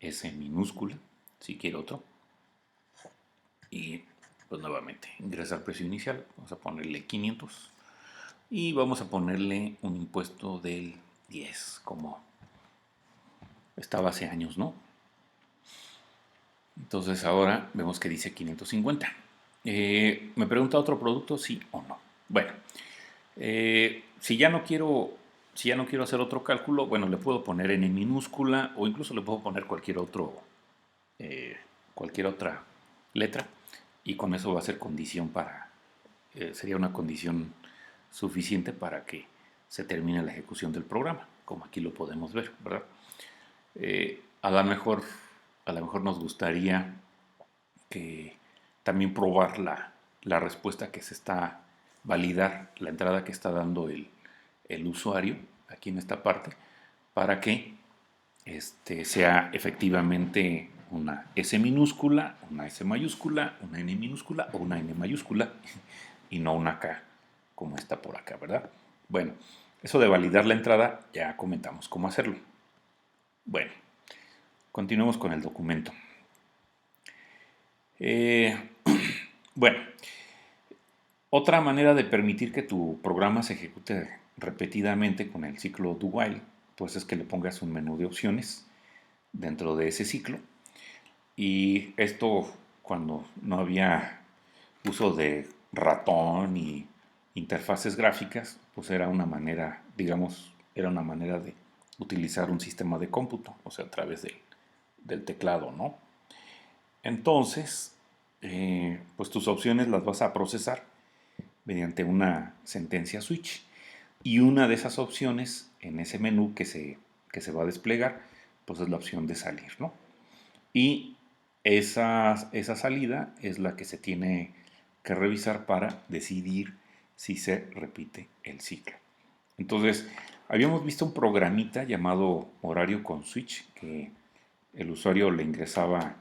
S minúscula, si quiero otro. Y pues nuevamente, ingresar precio inicial, vamos a ponerle 500 y vamos a ponerle un impuesto del 10, como estaba hace años, ¿no? Entonces ahora vemos que dice 550. ¿Me pregunta otro producto, sí o no? Bueno, si ya no quiero hacer otro cálculo, bueno, le puedo poner n minúscula o incluso le puedo poner cualquier otra letra y con eso va a ser condición sería una condición suficiente para que se termine la ejecución del programa, como aquí lo podemos ver, ¿verdad? Eh, a lo mejor, a lo mejor nos gustaría que también probar la respuesta que se está, validar la entrada que está dando el usuario aquí en esta parte para que sea efectivamente una S minúscula, una S mayúscula, una N minúscula o una N mayúscula y no una K como está por acá, ¿verdad? Bueno, eso de validar la entrada ya comentamos cómo hacerlo. Bueno, continuemos con el documento. Bueno, otra manera de permitir que tu programa se ejecute repetidamente con el ciclo do while, pues es que le pongas un menú de opciones dentro de ese ciclo. Y esto cuando no había uso de ratón y interfaces gráficas, pues era una manera, digamos, era una manera de utilizar un sistema de cómputo, o sea, a través del teclado, ¿no? Entonces, pues tus opciones las vas a procesar mediante una sentencia switch y una de esas opciones en ese menú que se va a desplegar, pues es la opción de salir, ¿no? Y esa salida es la que se tiene que revisar para decidir si se repite el ciclo. Entonces, habíamos visto un programita llamado horario con switch, que el usuario le ingresaba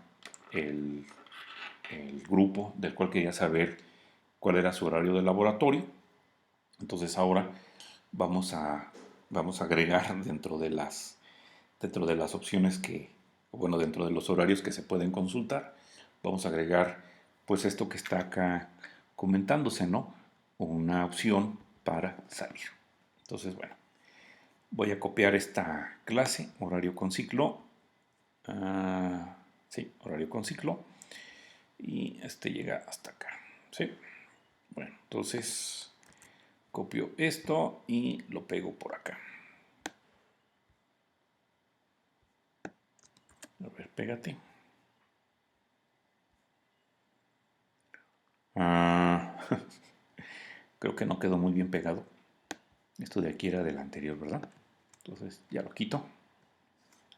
el, el grupo del cual quería saber cuál era su horario de laboratorio. Entonces ahora vamos a, vamos a agregar dentro de las opciones bueno, dentro de los horarios que se pueden consultar, vamos a agregar pues esto que está acá comentándose, ¿no? Una opción para salir. Entonces, bueno, voy a copiar esta clase, horario con ciclo. Sí, horario con ciclo. Y este llega hasta acá. ¿Sí? Bueno, entonces copio esto y lo pego por acá. A ver, pégate. Creo que no quedó muy bien pegado. Esto de aquí era del anterior, ¿verdad? Entonces ya lo quito.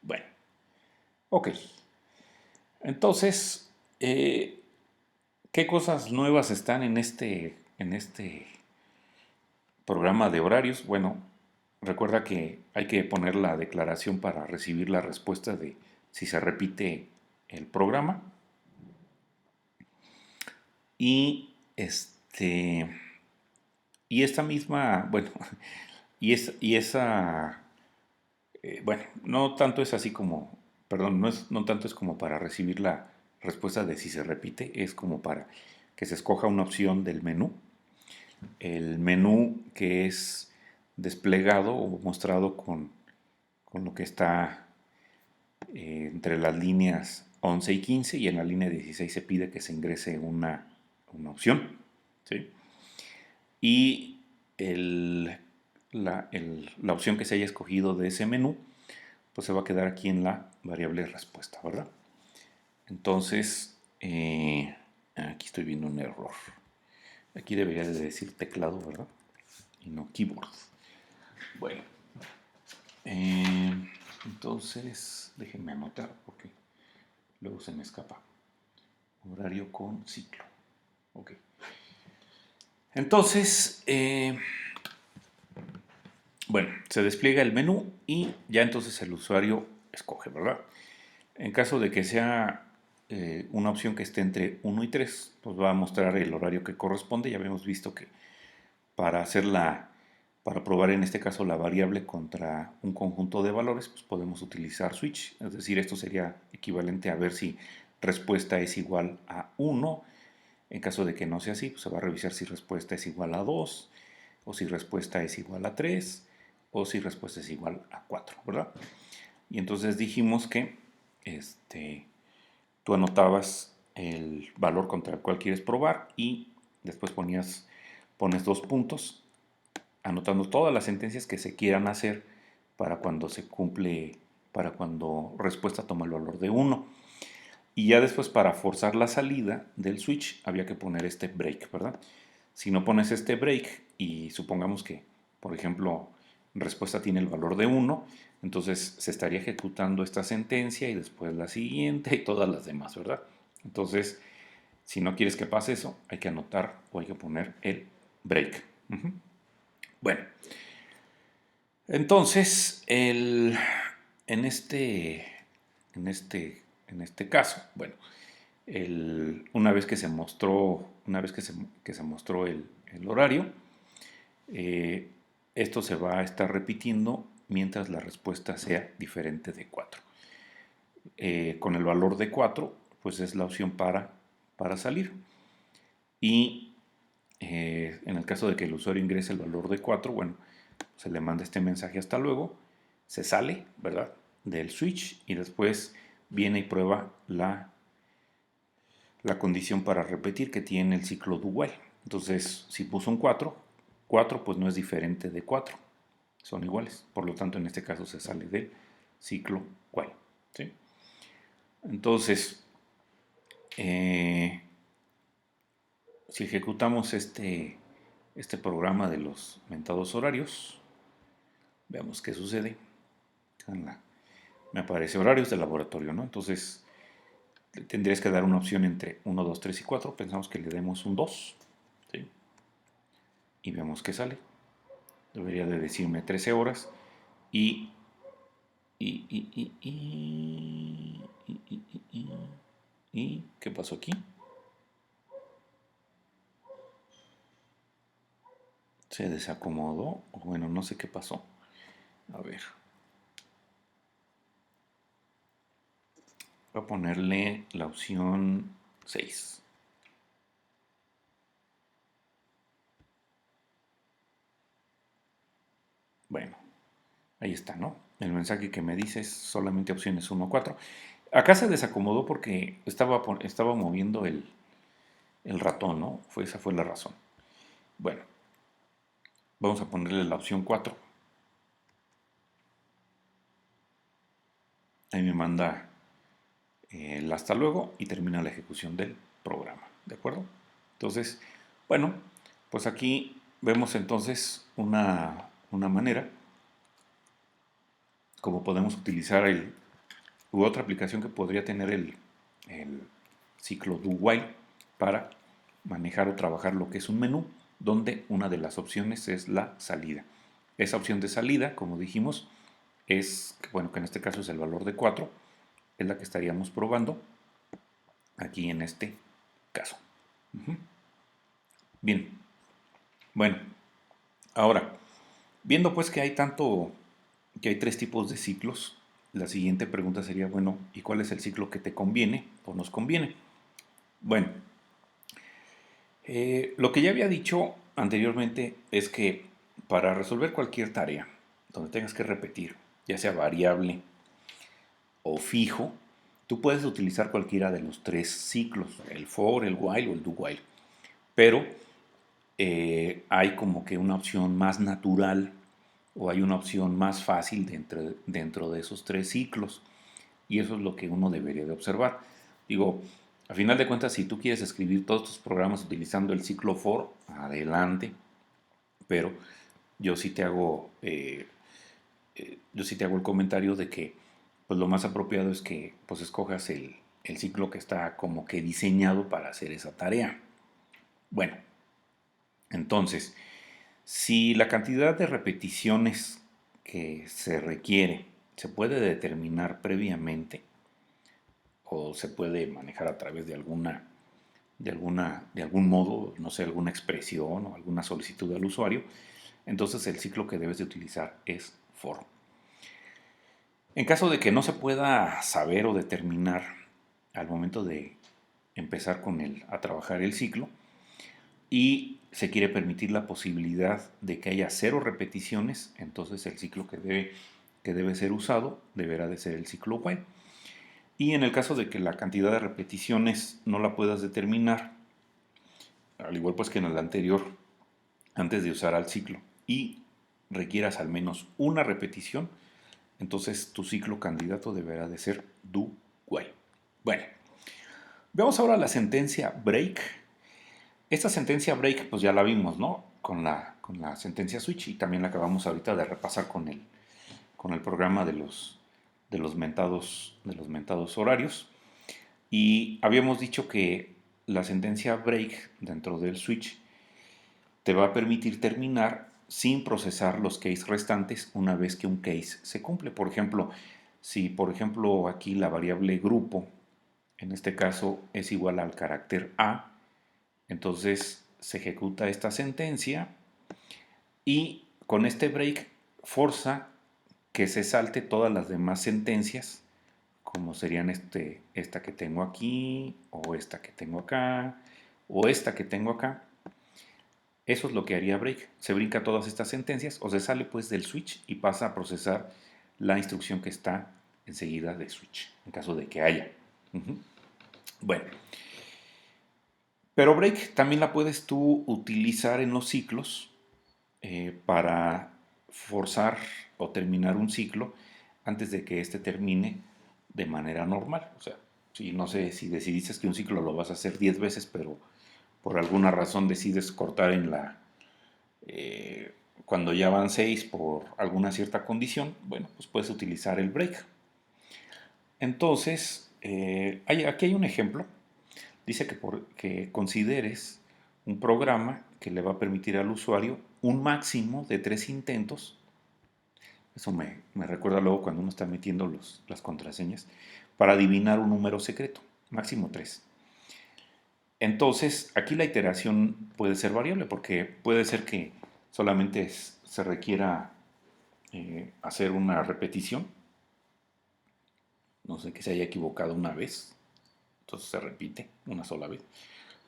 Bueno, ok. Entonces, ¿qué cosas nuevas están en este programa de horarios? Bueno, recuerda que hay que poner la declaración para recibir la respuesta de si se repite el programa. Y y esta misma, bueno, bueno, no tanto es así como, perdón, no tanto es como para recibir la respuesta de si se repite, es como para que se escoja una opción del menú. El menú que es desplegado o mostrado con lo que está entre las líneas 11 y 15 y en la línea 16 se pide que se ingrese una opción. ¿Sí? Y la opción que se haya escogido de ese menú, pues se va a quedar aquí en la variable respuesta, ¿verdad? Entonces, aquí estoy viendo un error. Aquí debería de decir teclado, ¿verdad? Y no keyboard. Bueno, entonces déjenme anotar porque luego se me escapa. Horario con ciclo. Ok. Entonces, bueno, se despliega el menú y ya entonces el usuario escoge, ¿verdad? En caso de que sea una opción que esté entre 1 y 3, pues va a mostrar el horario que corresponde. Ya habíamos visto que para para probar en este caso la variable contra un conjunto de valores, pues podemos utilizar switch. Es decir, esto sería equivalente a ver si respuesta es igual a 1 En caso de que no sea así, pues se va a revisar si respuesta es igual a 2, o si respuesta es igual a 3, o si respuesta es igual a 4, ¿verdad? Y entonces dijimos que tú anotabas el valor contra el cual quieres probar y después pones 2 puntos, anotando todas las sentencias que se quieran hacer para cuando se cumple, para cuando respuesta toma el valor de 1. Y ya después, para forzar la salida del switch, había que poner este break, ¿verdad? Si no pones este break y supongamos que, por ejemplo, respuesta tiene el valor de 1, entonces se estaría ejecutando esta sentencia y después la siguiente y todas las demás, ¿verdad? Entonces, si no quieres que pase eso, hay que anotar o hay que poner el break. Bueno, entonces, en este, en este caso, bueno, una vez que se mostró el horario, eh, esto se va a estar repitiendo mientras la respuesta sea diferente de 4. Con el valor de 4, pues es la opción para salir. Y en el caso de que el usuario ingrese el valor de 4, bueno, se le manda este mensaje hasta luego, se sale, ¿verdad?, del switch y después viene y prueba la condición para repetir que tiene el ciclo do while. Entonces, si puso un 4, 4 pues no es diferente de 4, son iguales. Por lo tanto, en este caso se sale del ciclo while, ¿sí? Entonces, si ejecutamos este programa de los mentados horarios, veamos qué sucede. Me aparece horarios de laboratorio, ¿no? Entonces, tendrías que dar una opción entre 1, 2, 3 y 4. Pensamos que le demos un 2, ¿sí? Y vemos qué sale. Debería de decirme 13 horas y ¿qué pasó aquí? Se desacomodó, o bueno, no sé qué pasó. A ver. Voy a ponerle la opción 6. Bueno, ahí está, ¿no? El mensaje que me dice es solamente opciones 1 o 4. Acá se desacomodó porque estaba moviendo el ratón, ¿no? Esa fue la razón. Bueno, vamos a ponerle la opción 4. Ahí me manda el hasta luego y termina la ejecución del programa, ¿de acuerdo? Entonces, bueno, pues aquí vemos entonces una manera como podemos utilizar u otra aplicación que podría tener el ciclo do while para manejar o trabajar lo que es un menú, donde una de las opciones es la salida. Esa opción de salida, como dijimos, es, bueno, que en este caso es el valor de 4, es la que estaríamos probando aquí en este caso. Bien, bueno, ahora, viendo pues que hay 3 tipos de ciclos, la siguiente pregunta sería, bueno, ¿y cuál es el ciclo que te conviene o nos conviene? Bueno, lo que ya había dicho anteriormente es que para resolver cualquier tarea donde tengas que repetir, ya sea variable o fijo, tú puedes utilizar cualquiera de los 3 ciclos, el for, el while o el do while. Pero hay como que una opción más natural o hay una opción más fácil dentro de esos 3 ciclos. Y eso es lo que uno debería de observar. Digo, a final de cuentas, si tú quieres escribir todos tus programas utilizando el ciclo for, adelante. Pero yo sí te hago, el comentario de que pues lo más apropiado es que pues escojas el ciclo que está como que diseñado para hacer esa tarea. Bueno, entonces, si la cantidad de repeticiones que se requiere se puede determinar previamente o se puede manejar a través de algún modo, no sé, alguna expresión o alguna solicitud al usuario, entonces el ciclo que debes de utilizar es for. En caso de que no se pueda saber o determinar al momento de empezar a trabajar el ciclo y se quiere permitir la posibilidad de que haya 0 repeticiones, entonces el ciclo que debe ser usado deberá de ser el ciclo while. Y en el caso de que la cantidad de repeticiones no la puedas determinar, al igual pues que en el anterior, antes de usar al ciclo, y requieras al menos una repetición, entonces tu ciclo candidato deberá de ser do while. Bueno, veamos ahora la sentencia break. Esta sentencia break pues ya la vimos, ¿no? Con la sentencia switch, y también la acabamos ahorita de repasar con el programa de los mentados horarios. Y habíamos dicho que la sentencia break dentro del switch te va a permitir terminar sin procesar los case restantes una vez que un case se cumple. Por ejemplo, si por ejemplo aquí la variable grupo, en este caso es igual al carácter A, entonces se ejecuta esta sentencia y con este break forza que se salte todas las demás sentencias, como serían esta que tengo aquí, o esta que tengo acá, o esta que tengo acá. Eso es lo que haría break. Se brinca todas estas sentencias o se sale pues del switch y pasa a procesar la instrucción que está enseguida de switch, en caso de que haya. Bueno, pero break también la puedes tú utilizar en los ciclos para forzar o terminar un ciclo antes de que éste termine de manera normal. O sea, si no sé si decidiste que un ciclo lo vas a hacer 10 veces, pero por alguna razón decides cortar cuando ya van 6 por alguna cierta condición, bueno, pues puedes utilizar el break. Entonces, aquí hay un ejemplo. Dice que consideres un programa que le va a permitir al usuario un máximo de 3 intentos. Eso me recuerda luego cuando uno está metiendo las contraseñas para adivinar un número secreto, máximo 3. Entonces, aquí la iteración puede ser variable porque puede ser que solamente se requiera hacer una repetición, no sé, que se haya equivocado una vez, entonces se repite una sola vez.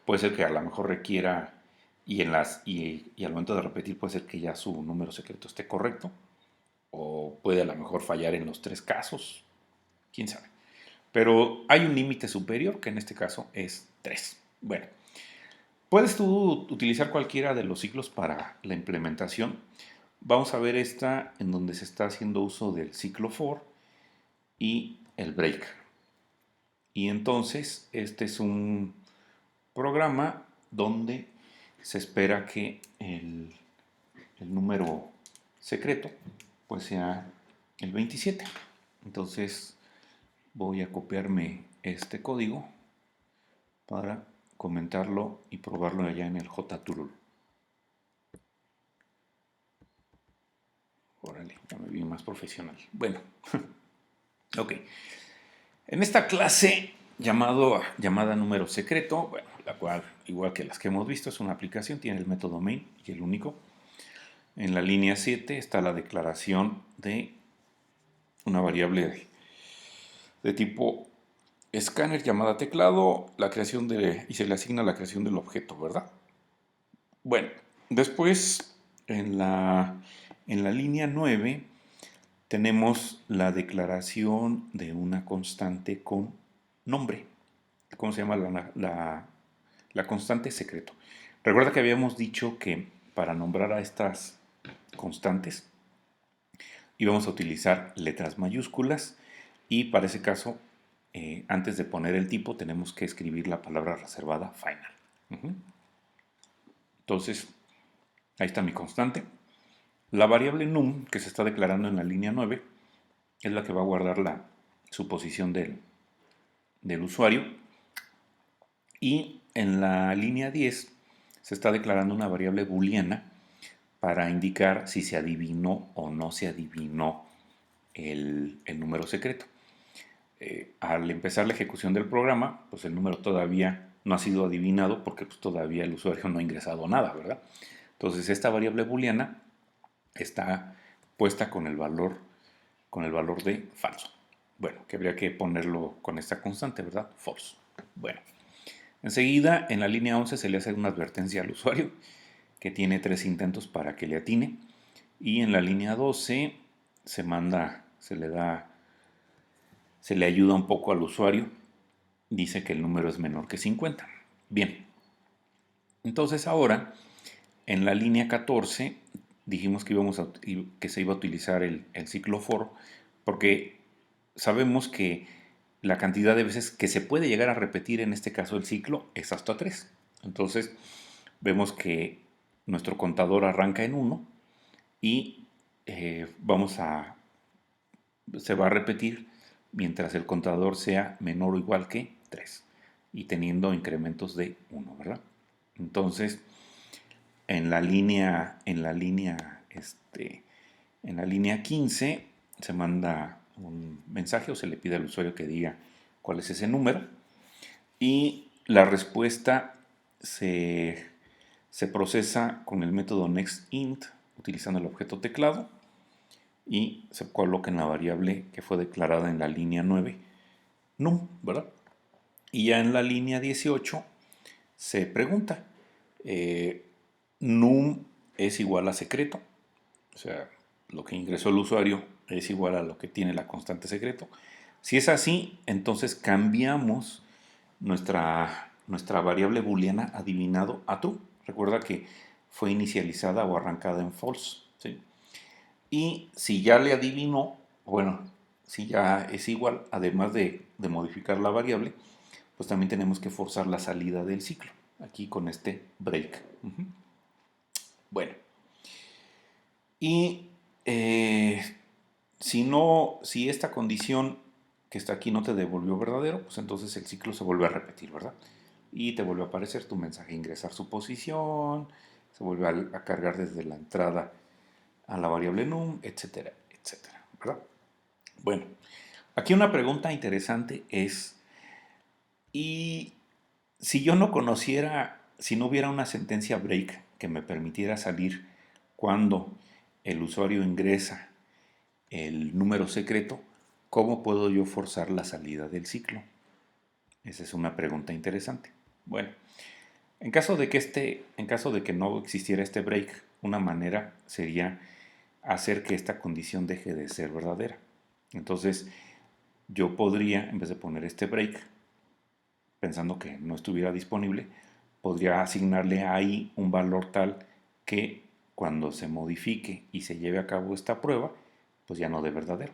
Puede ser que a lo mejor requiera, y al momento de repetir puede ser que ya su número secreto esté correcto, o puede a lo mejor fallar en los 3 casos, quién sabe. Pero hay un límite superior, que en este caso es 3. Bueno, puedes tú utilizar cualquiera de los ciclos para la implementación. Vamos a ver esta en donde se está haciendo uso del ciclo for y el break. Y entonces este es un programa donde se espera que el número secreto pues sea el 27. Entonces voy a copiarme este código para comentarlo y probarlo allá en el JTool. Órale, ya me vi más profesional. Bueno, ok. En esta clase llamada número secreto, bueno, la cual, igual que las que hemos visto, es una aplicación, tiene el método main y el único. En la línea 7 está la declaración de una variable de tipo escáner llamada teclado, y se le asigna la creación del objeto, ¿verdad? Bueno, después en la línea 9 tenemos la declaración de una constante con nombre. ¿Cómo se llama la constante secreto? Recuerda que habíamos dicho que para nombrar a estas constantes íbamos a utilizar letras mayúsculas y para ese caso, antes de poner el tipo, tenemos que escribir la palabra reservada final. Entonces, ahí está mi constante. La variable num, que se está declarando en la línea 9, es la que va a guardar la suposición del usuario. Y en la línea 10 se está declarando una variable booleana para indicar si se adivinó o no se adivinó el número secreto. Al empezar la ejecución del programa, pues el número todavía no ha sido adivinado porque pues, todavía el usuario no ha ingresado nada, ¿verdad? Entonces esta variable booleana está puesta con el valor de falso. Bueno, que habría que ponerlo con esta constante, ¿verdad? False. Bueno, Enseguida, en la línea 11 se le hace una advertencia al usuario que tiene 3 intentos para que le atine. Y en la línea 12 se le ayuda un poco al usuario. Dice que el número es menor que 50. Bien, entonces ahora en la línea 14 dijimos que se iba a utilizar el ciclo for porque sabemos que la cantidad de veces que se puede llegar a repetir en este caso el ciclo es hasta 3. Entonces vemos que nuestro contador arranca en 1 y se va a repetir mientras el contador sea menor o igual que 3 y teniendo incrementos de 1, ¿verdad? Entonces, en la línea 15 se manda un mensaje o se le pide al usuario que diga cuál es ese número y la respuesta se procesa con el método nextInt utilizando el objeto teclado y se coloca en la variable que fue declarada en la línea 9, num, ¿verdad? Y ya en la línea 18 se pregunta, num es igual a secreto, o sea, lo que ingresó el usuario es igual a lo que tiene la constante secreto. Si es así, entonces cambiamos nuestra variable booleana adivinado a true. Recuerda que fue inicializada o arrancada en false, ¿sí? Y si ya le adivinó, bueno, si ya es igual, además de modificar la variable, pues también tenemos que forzar la salida del ciclo, aquí con este break. Bueno, y si esta condición que está aquí no te devolvió verdadero, pues entonces el ciclo se vuelve a repetir, ¿verdad? Y te vuelve a aparecer tu mensaje, ingresar su posición, se vuelve a cargar desde la entrada a la variable num, etcétera, etcétera, ¿verdad? Bueno, aquí una pregunta interesante es, ¿y si yo no conociera, si no hubiera una sentencia break que me permitiera salir cuando el usuario ingresa el número secreto, ¿cómo puedo yo forzar la salida del ciclo? Esa es una pregunta interesante. Bueno, en caso de que no existiera este break, una manera sería hacer que esta condición deje de ser verdadera. Entonces, yo podría, en vez de poner este break, pensando que no estuviera disponible, podría asignarle ahí un valor tal que cuando se modifique y se lleve a cabo esta prueba, pues ya no dé verdadero.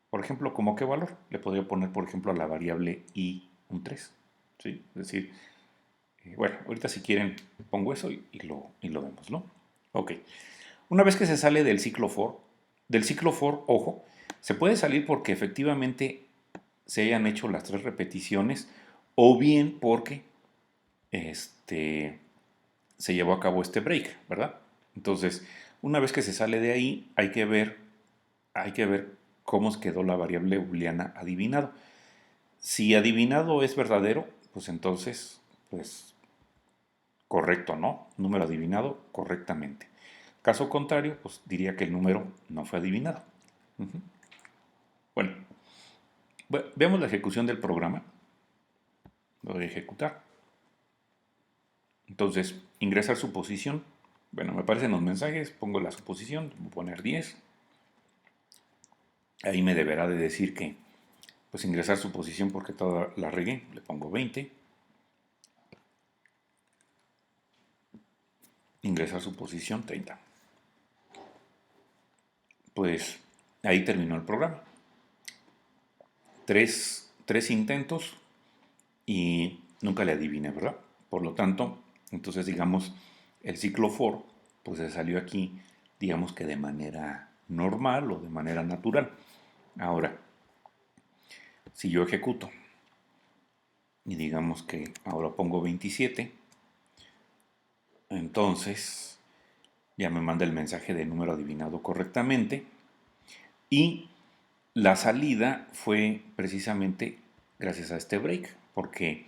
Por ejemplo, ¿cómo qué valor? Le podría poner, por ejemplo, a la variable i un 3. ¿Sí? Es decir, bueno, ahorita si quieren pongo eso y lo vemos, ¿no? Ok. Una vez que se sale del ciclo for, ojo, se puede salir porque efectivamente se hayan hecho las 3 repeticiones o bien porque se llevó a cabo este break, ¿verdad? Entonces, una vez que se sale de ahí, hay que ver cómo quedó la variable booleana adivinado. Si adivinado es verdadero, pues entonces, pues correcto, ¿no? Número adivinado correctamente. Caso contrario, pues diría que el número no fue adivinado. Bueno, veamos la ejecución del programa. Lo voy a ejecutar. Entonces, ingresar su posición. Bueno, me aparecen los mensajes, pongo la suposición, voy a poner 10. Ahí me deberá de decir que, pues ingresar su posición porque toda la regué, le pongo 20. Ingresar su posición 30. Pues ahí terminó el programa. Tres intentos y nunca le adiviné, ¿verdad? Por lo tanto, entonces digamos, el ciclo for, pues se salió aquí, digamos que de manera normal o de manera natural. Ahora, si yo ejecuto y digamos que ahora pongo 27, entonces ya me manda el mensaje de número adivinado correctamente y la salida fue precisamente gracias a este break, porque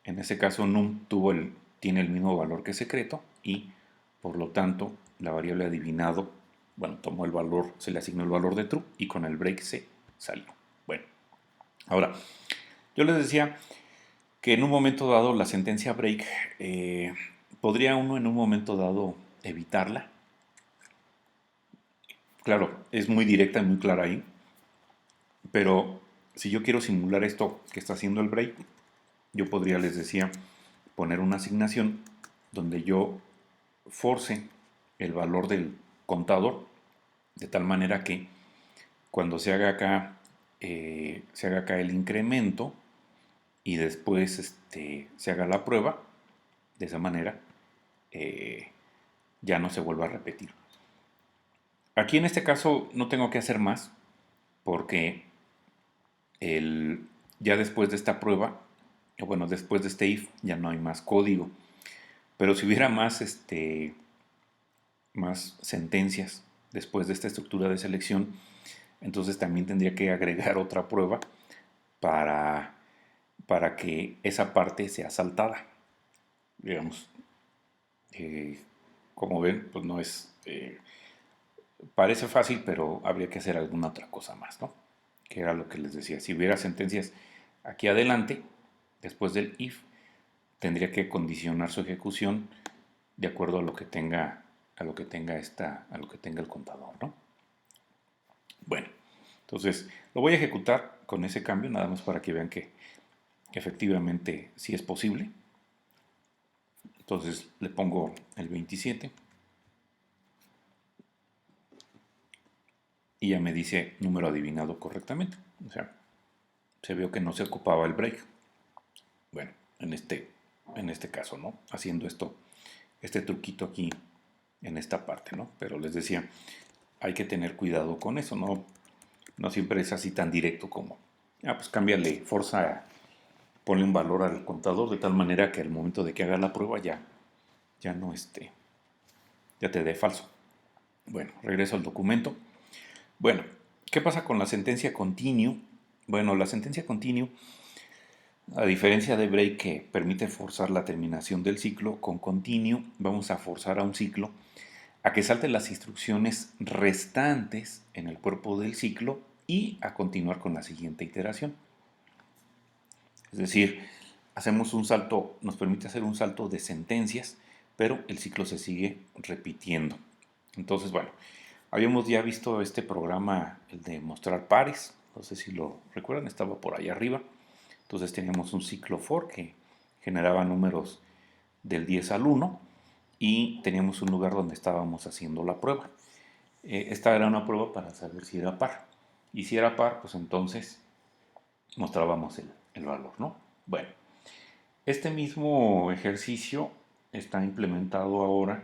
en ese caso num tiene el mismo valor que secreto y por lo tanto la variable adivinado, bueno, tomó el valor, se le asignó el valor de true y con el break se salió. Bueno, ahora, yo les decía que en un momento dado la sentencia break, podría uno en un momento dado evitarla. Claro, es muy directa y muy clara ahí, pero si yo quiero simular esto que está haciendo el break, yo podría, les decía, poner una asignación donde yo force el valor del contador de tal manera que cuando se haga acá el incremento y después se haga la prueba, de esa manera eh, ya no se vuelva a repetir. Aquí en este caso no tengo que hacer más porque ya después de esta prueba, o bueno, después de este if ya no hay más código. Pero si hubiera más sentencias después de esta estructura de selección, entonces también tendría que agregar otra prueba para, para que esa parte sea saltada. Digamos, eh, como ven, pues no es, parece fácil, pero habría que hacer alguna otra cosa más, ¿no? Que era lo que les decía. Si hubiera sentencias aquí adelante, después del if, tendría que condicionar su ejecución de acuerdo a lo que tenga, a lo que tenga el contador, ¿no? Bueno, entonces lo voy a ejecutar con ese cambio, nada más para que vean que efectivamente sí es posible. Entonces le pongo el 27 y ya me dice número adivinado correctamente. O sea, se vio que no se ocupaba el break. Bueno, en este caso, ¿no? Haciendo este truquito aquí en esta parte, ¿no? Pero les decía, hay que tener cuidado con eso, no siempre es así tan directo como, pues cámbiale, ponle un valor al contador de tal manera que al momento de que haga la prueba ya no ya te dé falso. Bueno, regreso al documento. Bueno, ¿qué pasa con la sentencia continue? Bueno, la sentencia continue, a diferencia de break que permite forzar la terminación del ciclo, con continue vamos a forzar a un ciclo a que salte las instrucciones restantes en el cuerpo del ciclo y a continuar con la siguiente iteración. Es decir, hacemos un salto, nos permite hacer un salto de sentencias, pero el ciclo se sigue repitiendo. Entonces, bueno, habíamos ya visto este programa, el de mostrar pares, no sé si lo recuerdan, estaba por ahí arriba. Entonces teníamos un ciclo for que generaba números del 10 al 1 y teníamos un lugar donde estábamos haciendo la prueba. Esta era una prueba para saber si era par. Y si era par, pues entonces mostrábamos el valor, ¿no? Bueno, este mismo ejercicio está implementado ahora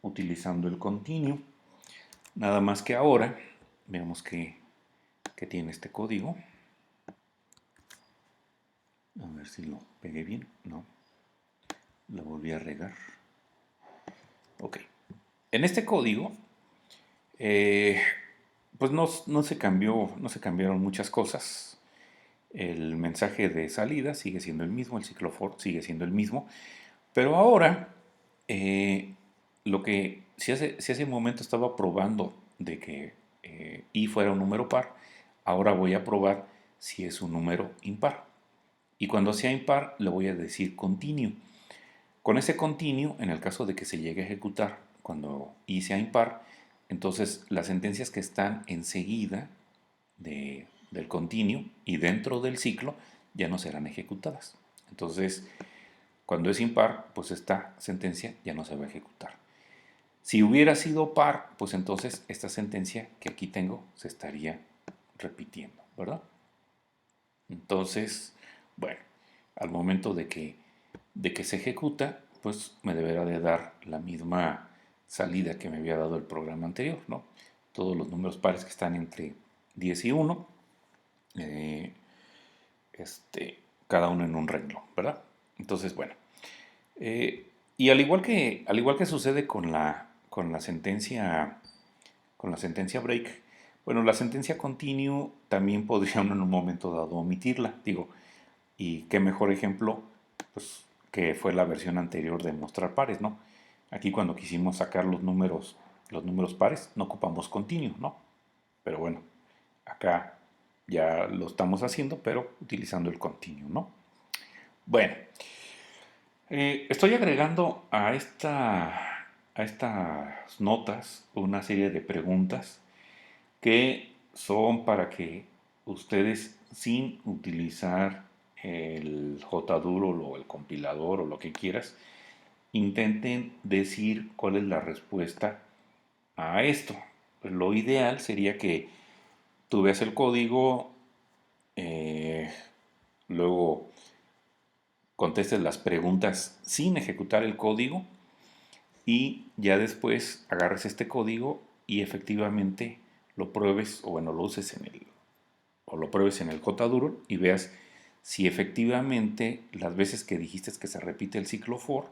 utilizando el continuo. Nada más que ahora, veamos que tiene este código. A ver si lo pegué bien. No, lo volví a regar. Ok. En este código, eh, pues no se cambió, no se cambiaron muchas cosas. El mensaje de salida sigue siendo el mismo, el ciclo for sigue siendo el mismo, pero ahora lo que si hace un momento estaba probando de que i fuera un número par, ahora voy a probar si es un número impar. Y cuando sea impar le voy a decir continue. Con ese continuo, en el caso de que se llegue a ejecutar cuando i sea impar, entonces las sentencias que están enseguida del continuo y dentro del ciclo ya no serán ejecutadas. Entonces, cuando es impar, pues esta sentencia ya no se va a ejecutar. Si hubiera sido par, pues entonces esta sentencia que aquí tengo se estaría repitiendo, ¿verdad? Entonces, bueno, al momento de que se ejecuta, pues me deberá de dar la misma salida que me había dado el programa anterior, ¿no? Todos los números pares que están entre 10 y 1, eh, cada uno en un renglón, ¿verdad? Entonces, bueno. Y al igual que sucede con la sentencia break, bueno, la sentencia continue también podría uno en un momento dado omitirla, digo, y qué mejor ejemplo, pues, que fue la versión anterior de mostrar pares, ¿no? Aquí cuando quisimos sacar los números pares, no ocupamos continue, ¿no? Pero bueno, acá ya lo estamos haciendo, pero utilizando el continue, ¿no? Bueno, estoy agregando a estas notas una serie de preguntas que son para que ustedes, sin utilizar el JDoodle o el compilador o lo que quieras, intenten decir cuál es la respuesta a esto. Lo ideal sería que tú veas el código, eh, luego contestes las preguntas sin ejecutar el código y ya después agarres este código y efectivamente lo pruebes o bueno, lo uses o lo pruebes en el JDoodle y veas si efectivamente las veces que dijiste que se repite el ciclo for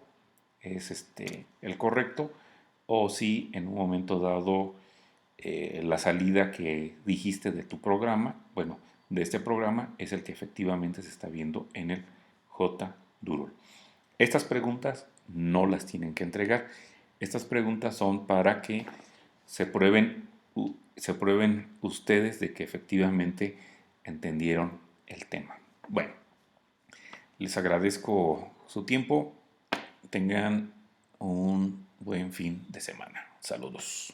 es el correcto o si en un momento dado la salida que dijiste de tu programa, bueno, de este programa es el que efectivamente se está viendo en el JDoodle. Estas preguntas no las tienen que entregar. Estas preguntas son para que se prueben, se prueben ustedes de que efectivamente entendieron el tema. Bueno, les agradezco su tiempo. Tengan un buen fin de semana. Saludos.